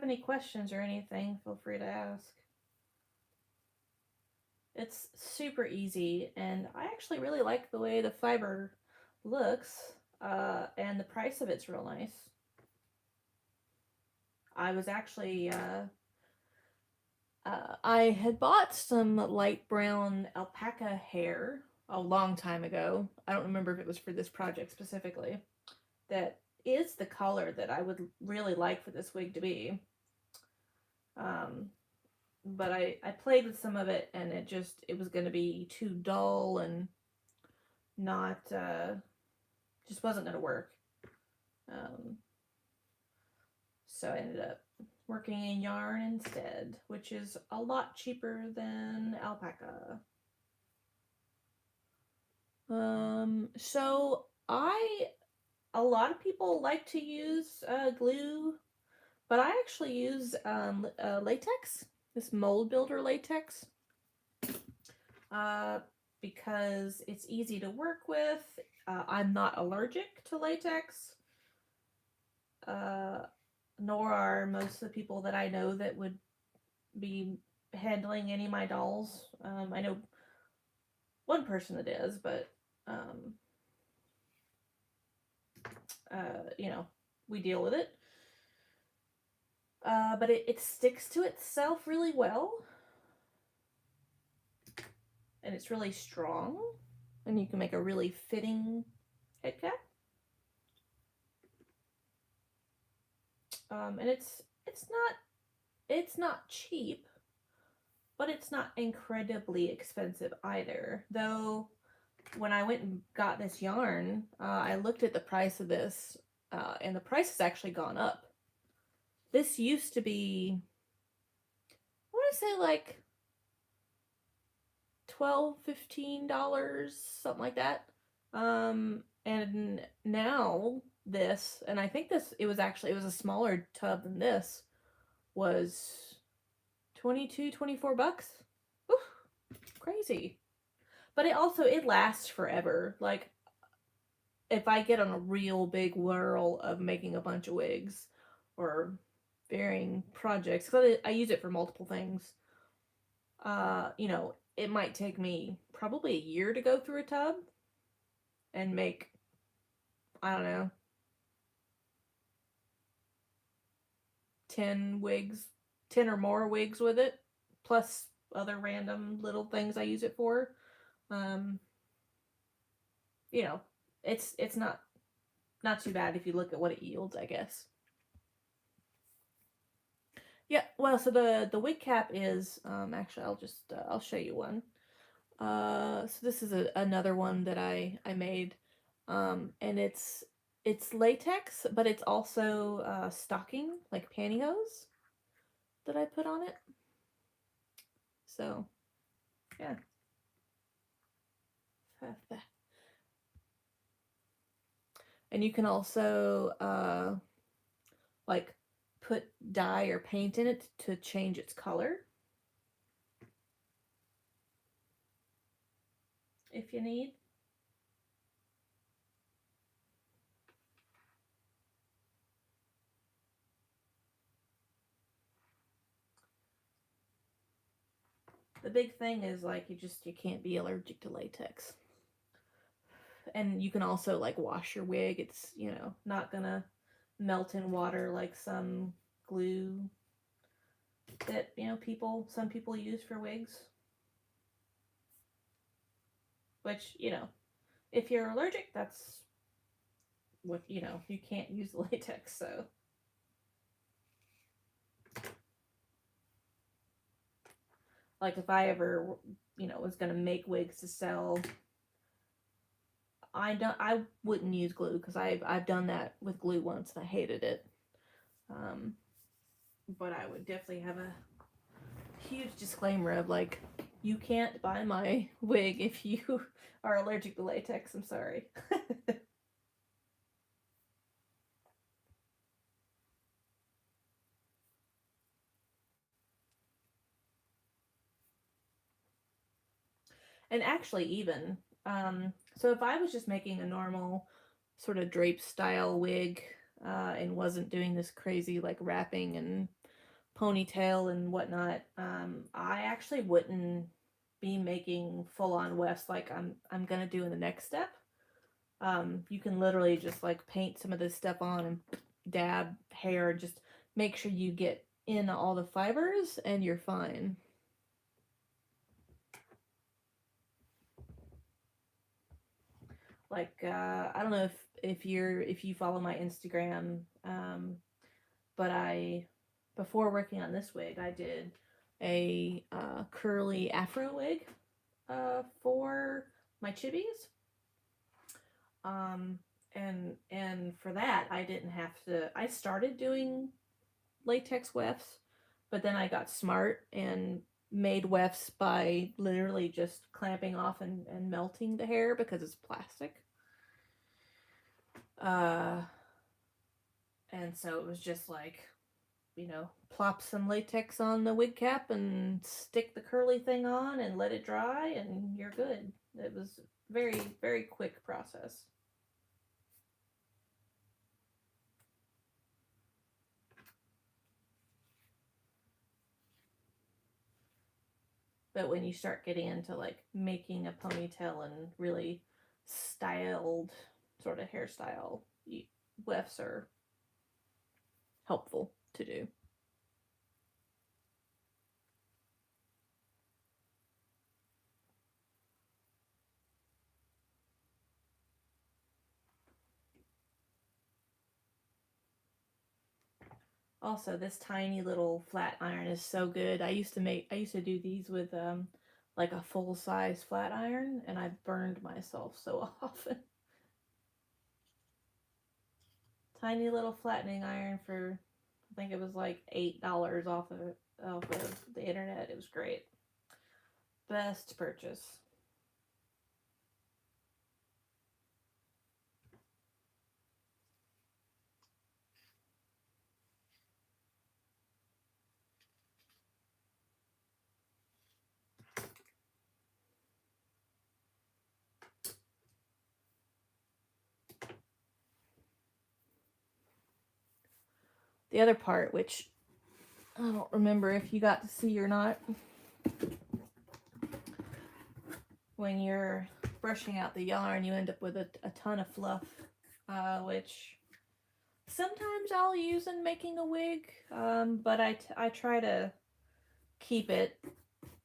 any questions or anything, feel free to ask. It's super easy, and I actually really like the way the fiber looks, and the price of it's real nice. I was actually, I had bought some light brown alpaca hair a long time ago. I don't remember if it was for this project specifically. That is the color that I would really like for this wig to be. But I played with some of it, and it was going to be too dull and not, just wasn't going to work. So I ended up working in yarn instead, which is a lot cheaper than alpaca. So a lot of people like to use glue But I actually use latex, this mold builder latex, uh, because it's easy to work with. I'm not allergic to latex, uh, nor are most of the people that I know that would be handling any of my dolls. I know one person that is, but um, you know, we deal with it. But it sticks to itself really well, and it's really strong, and you can make a really fitting head cap. And it's not cheap, but it's not incredibly expensive either. Though when I went and got this yarn, I looked at the price of this, and the price has actually gone up. This used to be, I want to say like 12, $15, something like that. And now this, and I think this, it was a smaller tub than this, was 22, $24. Oof, crazy. But it lasts forever. Like, if I get on a real big whirl of making a bunch of wigs or varying projects, because I use it for multiple things, it might take me probably a year to go through a tub and make, I don't know, 10 wigs, 10 or more wigs with it, plus other random little things I use it for. Um, you know, it's not too bad if you look at what it yields, I guess. Yeah, well, so the wig cap is, actually I'll show you one. So this is another one that I made, and it's latex, but it's also stocking, like pantyhose, that I put on it. So yeah. And you can also like put dye or paint in it to change its color if you need. The big thing is like you can't be allergic to latex. And you can also like wash your wig. It's, not gonna melt in water like some glue that, some people use for wigs. Which, if you're allergic, that's what, you can't use latex, so. Like if I ever, was gonna make wigs to sell, I wouldn't use glue because I've done that with glue once and I hated it. Um, but I would definitely have a huge disclaimer of like, you can't buy my wig if you are allergic to latex. I'm sorry. And actually, even so, if I was just making a normal sort of drape style wig, and wasn't doing this crazy like wrapping and ponytail and whatnot, I actually wouldn't be making full on wefts like I'm gonna do in the next step. You can literally just like paint some of this stuff on and dab hair, just make sure you get in all the fibers and you're fine. Like, I don't know if you follow my Instagram, but before working on this wig, I did a curly afro wig for my chibis. Um, and for that, I didn't have to. I started doing latex wefts, but then I got smart and made wefts by literally just clamping off and melting the hair because it's plastic. Uh, and so it was just like plop some latex on the wig cap and stick the curly thing on and let it dry, and you're good. It was very, very quick process. But when you start getting into like making a ponytail and really styled sort of hairstyle, wefts are helpful to do. Also, this tiny little flat iron is so good. I used to do these with like a full size flat iron, and I burned myself so often. Tiny little flattening iron for, I think it was like $8 off of the internet. It was great. Best purchase. The other part, which I don't remember if you got to see or not, when you're brushing out the yarn, you end up with a ton of fluff, which sometimes I'll use in making a wig, but I try to keep it,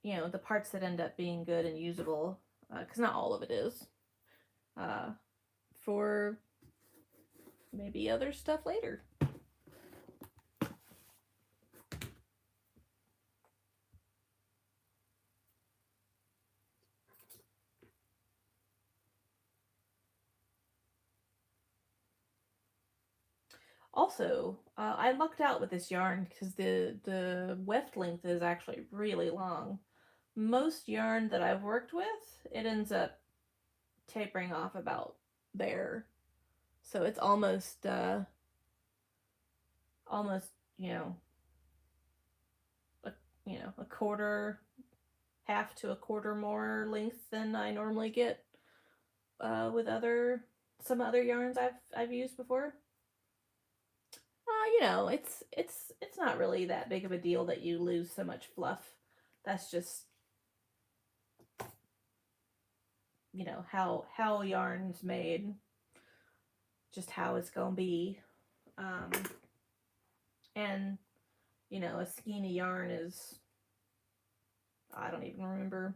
the parts that end up being good and usable, because not all of it is, for maybe other stuff later. Also, I lucked out with this yarn because the weft length is actually really long. Most yarn that I've worked with, it ends up tapering off about there, so it's almost a a quarter, half to a quarter more length than I normally get with some other yarns I've used before. It's not really that big of a deal that you lose so much fluff. That's just how yarn's made, just how it's gonna be, and a skein of yarn is, I don't even remember,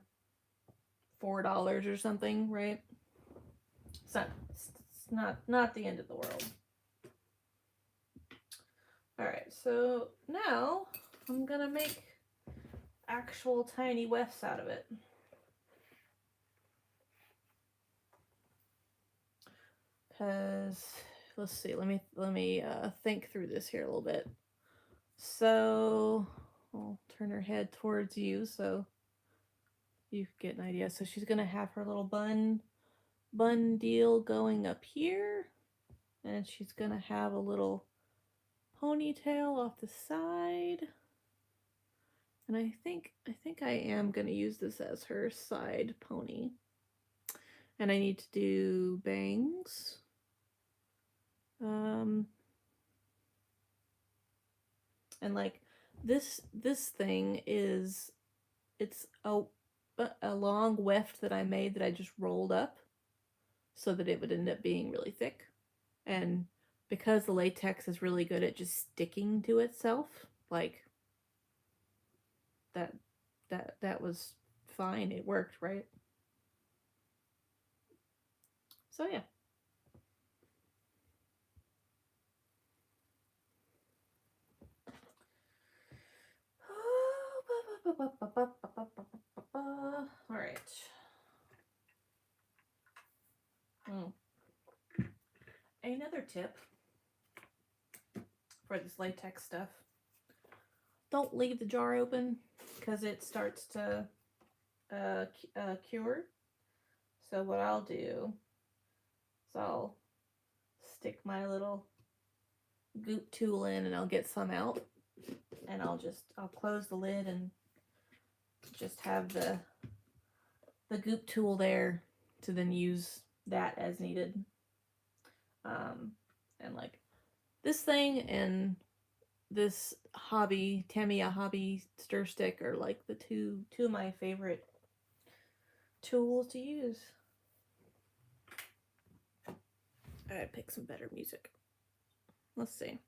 $4 or something, right? So it's not the end of the world. All right, so now I'm gonna make actual tiny wefts out of it. Because let's see, let me think through this here a little bit. So I'll turn her head towards you so you get an idea. So she's gonna have her little bun deal going up here, and she's gonna have a little ponytail off the side. And I think I am gonna use this as her side pony. And I need to do bangs. And like this thing is, it's a long weft that I made that I just rolled up so that it would end up being really thick. And because the latex is really good at just sticking to itself, like that was fine. It worked, right? So yeah. All right. Another tip for this latex stuff: don't leave the jar open because it starts to cure. So what I'll do is stick my little goop tool in and I'll get some out, and I'll close the lid and just have the goop tool there to then use that as needed. And like this thing and this Tamiya hobby stir stick are like the two of my favorite tools to use. I gotta pick some better music. Let's see.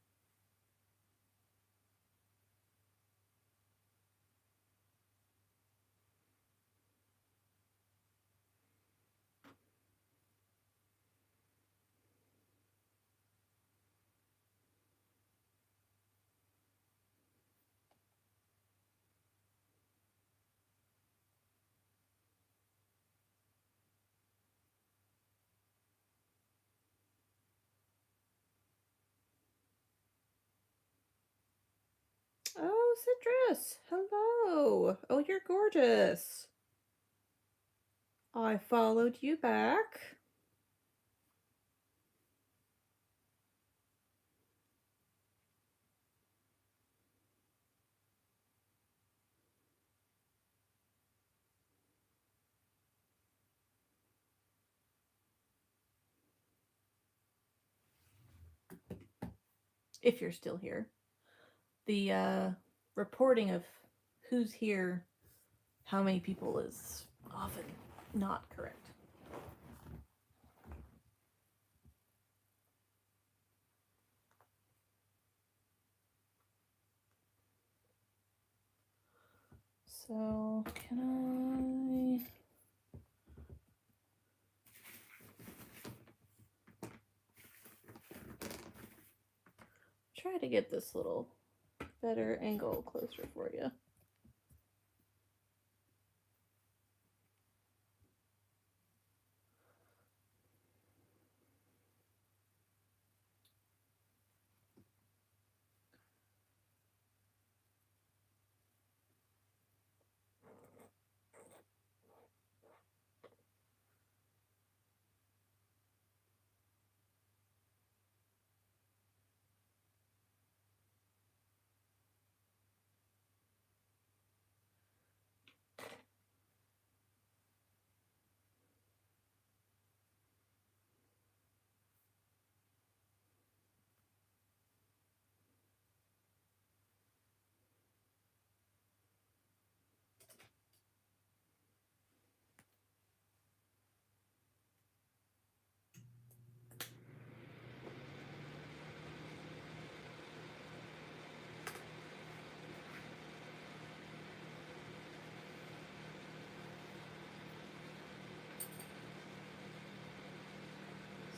Oh, Citrus! Hello! Oh, you're gorgeous! I followed you back. If you're still here. The reporting of who's here, how many people is often not correct. So, can I... try to get this little better angle closer for you?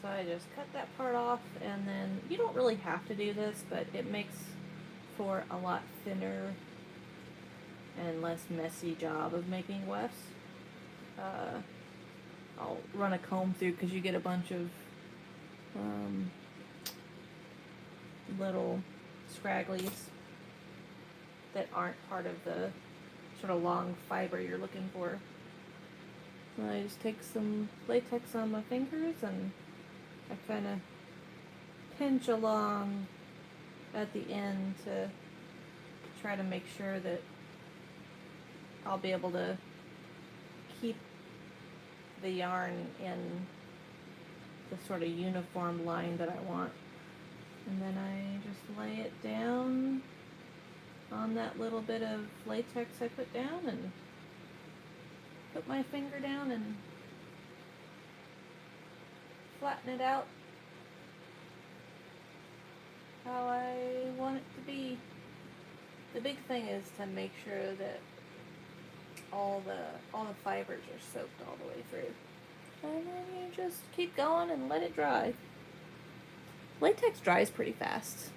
So I just cut that part off, and then you don't really have to do this, but it makes for a lot thinner and less messy job of making wefts. I'll run a comb through because you get a bunch of little scragglies that aren't part of the sort of long fiber you're looking for. So I just take some latex on my fingers and I kind of pinch along at the end to try to make sure that I'll be able to keep the yarn in the sort of uniform line that I want. And then I just lay it down on that little bit of latex I put down and put my finger down and flatten it out how I want it to be. The big thing is to make sure that all the fibers are soaked all the way through. And then you just keep going and let it dry. Latex dries pretty fast.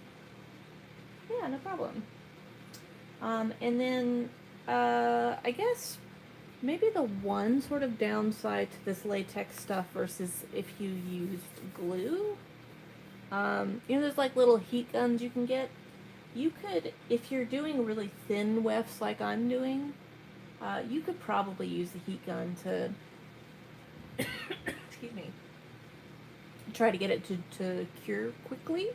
Yeah, no problem. And then I guess maybe the one sort of downside to this latex stuff versus if you used glue, there's like little heat guns you can get. You could, if you're doing really thin wefts like I'm doing, you could probably use the heat gun to, excuse me, try to get it to cure quickly.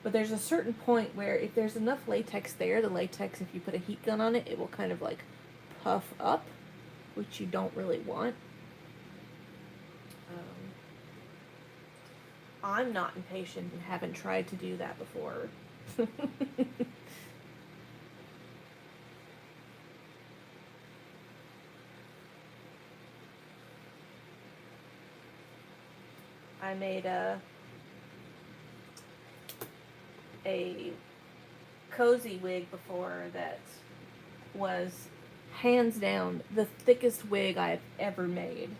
But there's a certain point where if there's enough latex there, the latex, if you put a heat gun on it, it will kind of like puff up, which you don't really want. I'm not impatient and haven't tried to do that before. I made a cozy wig before that was hands down the thickest wig I've ever made.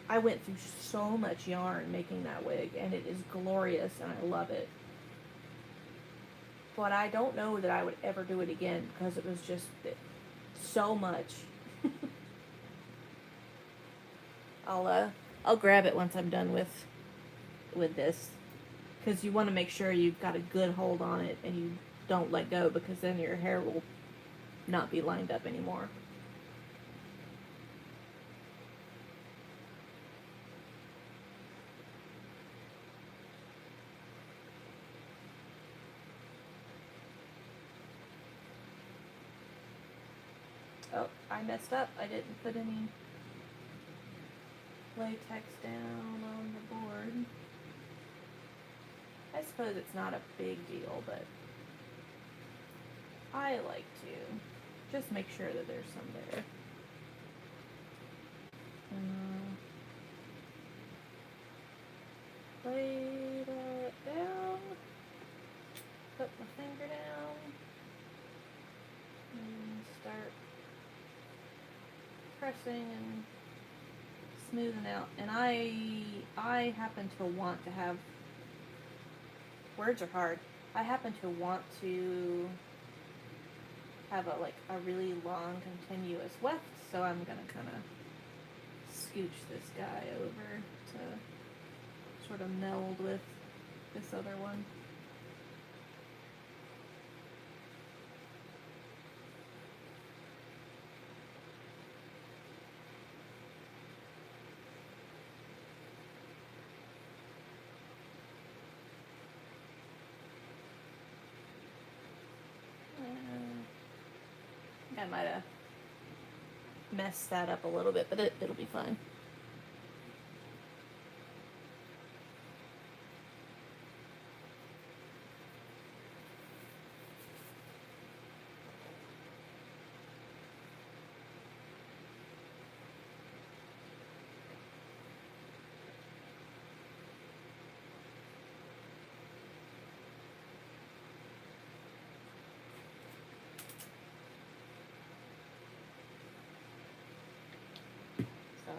I went through so much yarn making that wig, and it is glorious, and I love it. But I don't know that I would ever do it again because it was just so much. I'll grab it once I'm done with this, because you want to make sure you've got a good hold on it and you don't let go, because then your hair will not be lined up anymore. Oh, I messed up. I didn't put any latex down on the board. I suppose it's not a big deal, but I like to just make sure that there's some there. Lay that down. Put my finger down. And start pressing and smoothing out. And I happen to want to have, words are hard. I happen to want to have a really long continuous weft, so I'm gonna kind of scooch this guy over to sort of meld with this other one. I might have messed that up a little bit, but it'll be fine.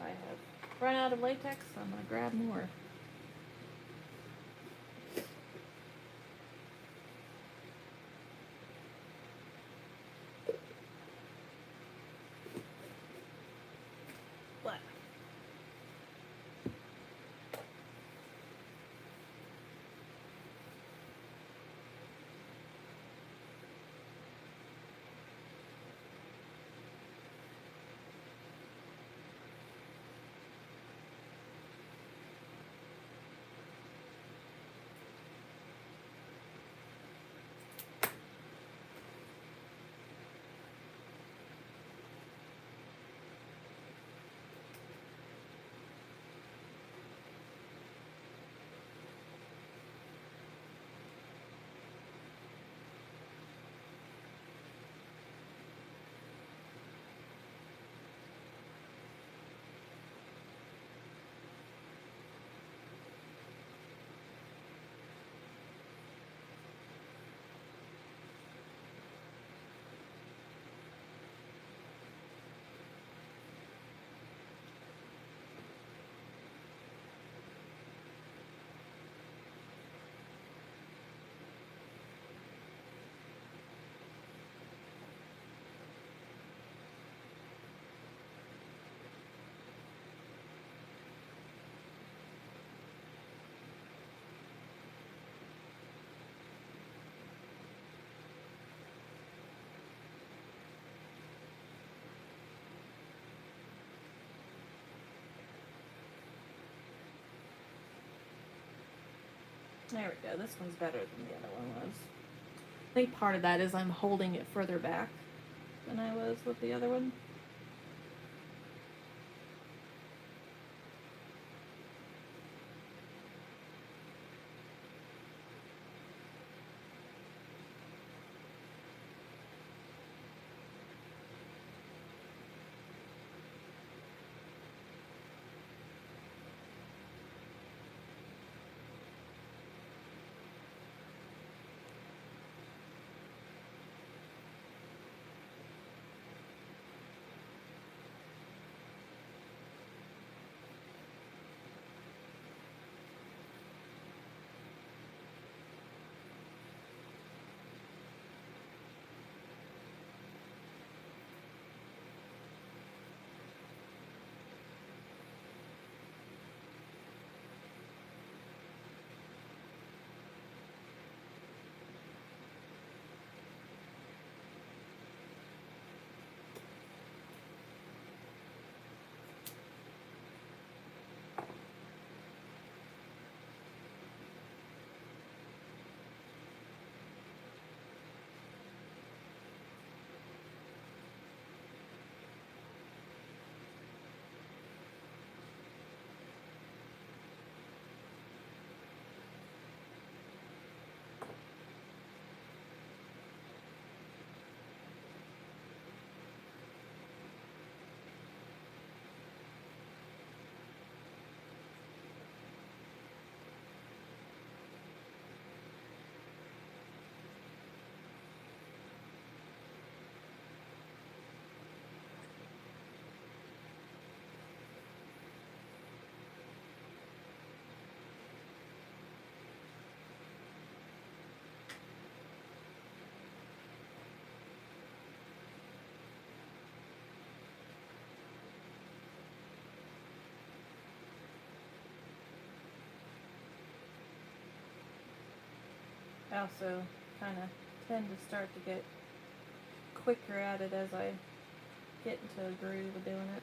I have run out of latex, so I'm going to grab more. What? There we go. This one's better than the other one was. I think part of that is I'm holding it further back than I was with the other one. I also kind of tend to start to get quicker at it as I get into a groove of doing it.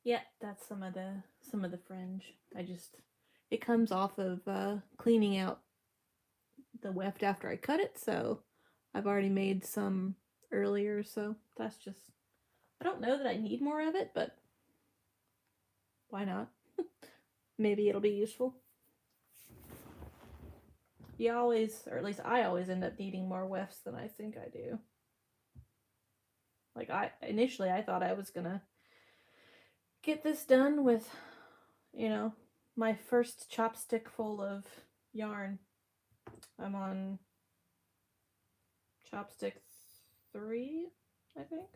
Yeah, that's some of the fringe. It comes off of cleaning out the weft after I cut it, so I've already made some earlier, so that's just I don't know that I need more of it, but why not? Maybe it'll be useful. You always, or at least I always end up needing more wefts than I think I do. Like I initially I thought I was gonna get this done with, you know, my first chopstick full of yarn. I'm on chopstick 3, I think.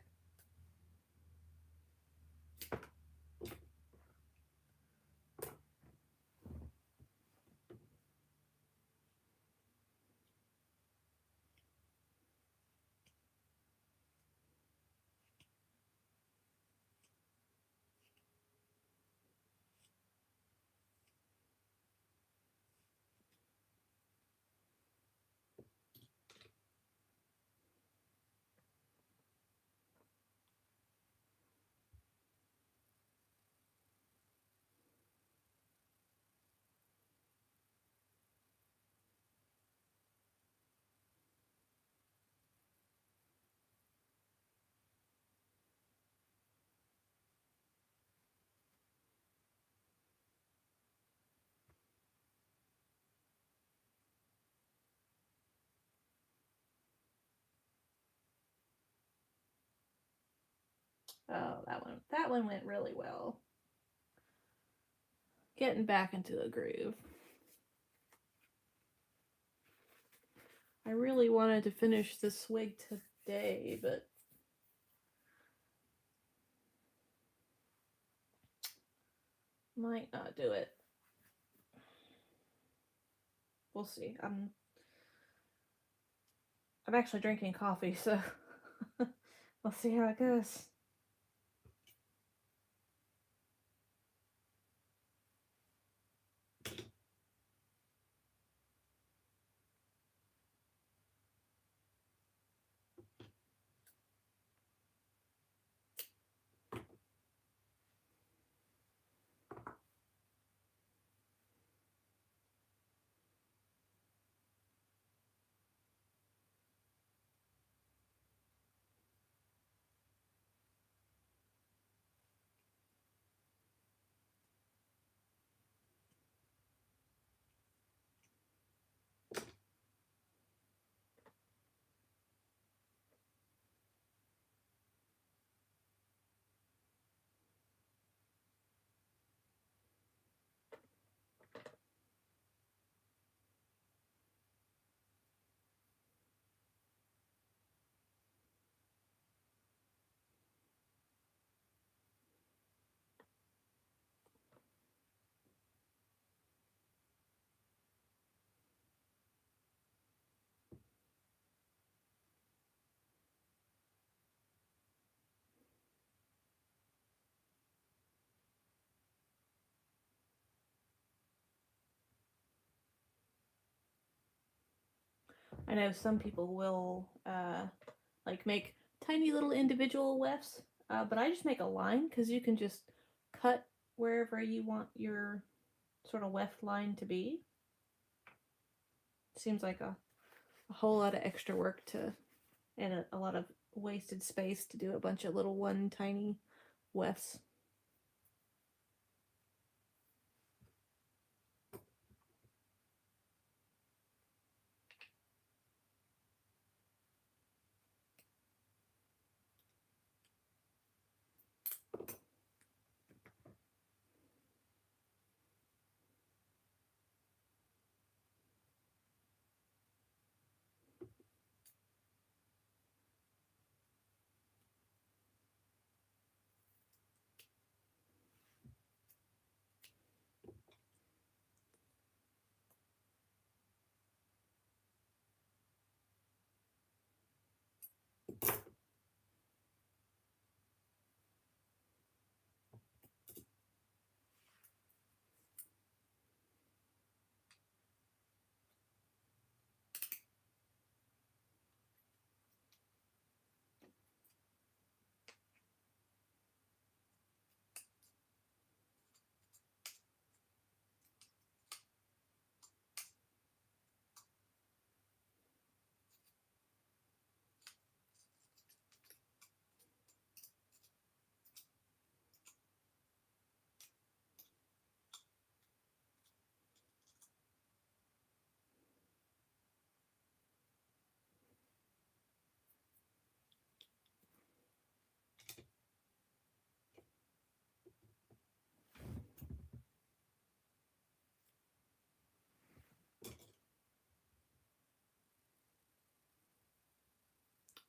Oh, that one went really well. Getting back into the groove. I really wanted to finish this wig today, but might not do it. We'll see. I'm actually drinking coffee, so we'll see how it goes. I know some people will like make tiny little individual wefts, but I just make a line because you can just cut wherever you want your sort of weft line to be. Seems like a whole lot of extra work to and a lot of wasted space to do a bunch of little one tiny wefts.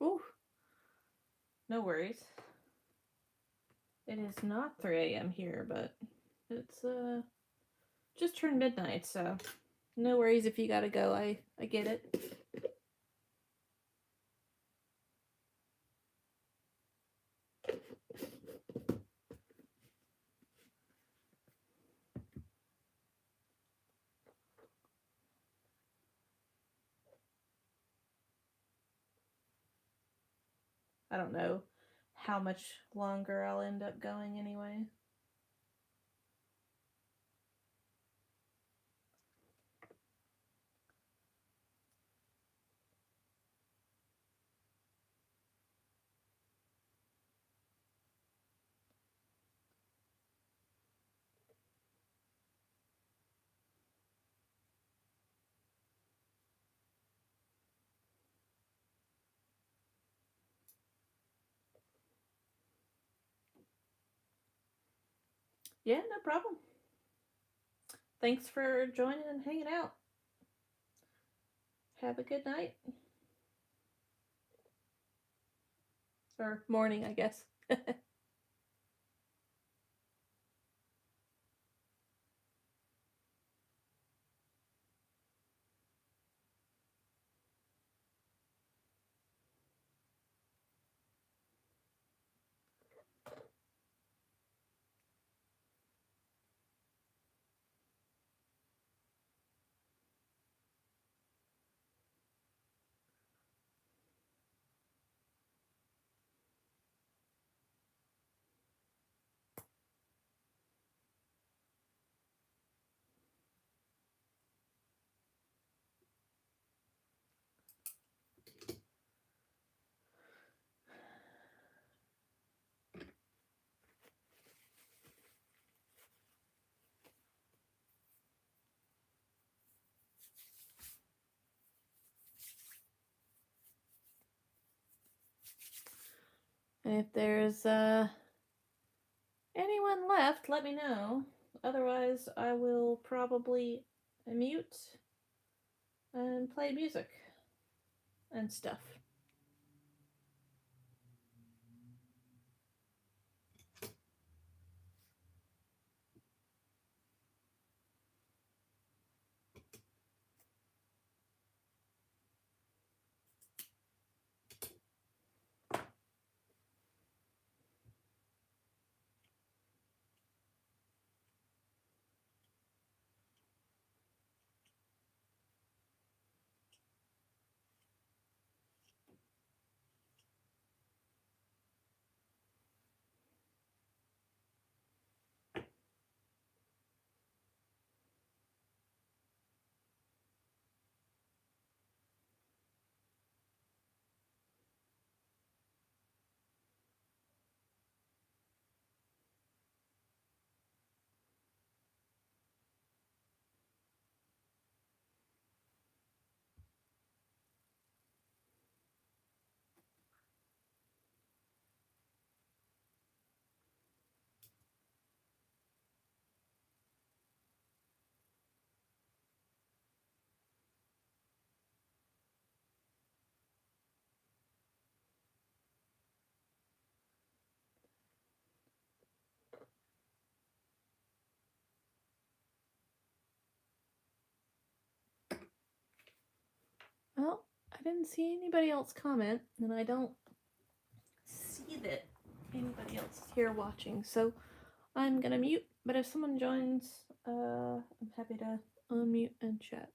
Ooh, no worries. It is not 3 a.m. here, but it's just turned midnight, so no worries if you gotta go. I get it. I don't know how much longer I'll end up going anyway. Yeah, no problem. Thanks for joining and hanging out. Have a good night. Or morning, I guess. And if there's anyone left, let me know. Otherwise, I will probably mute and play music and stuff. Well, I didn't see anybody else comment, and I don't see that anybody else is here watching, so I'm gonna mute. But if someone joins, I'm happy to unmute and chat.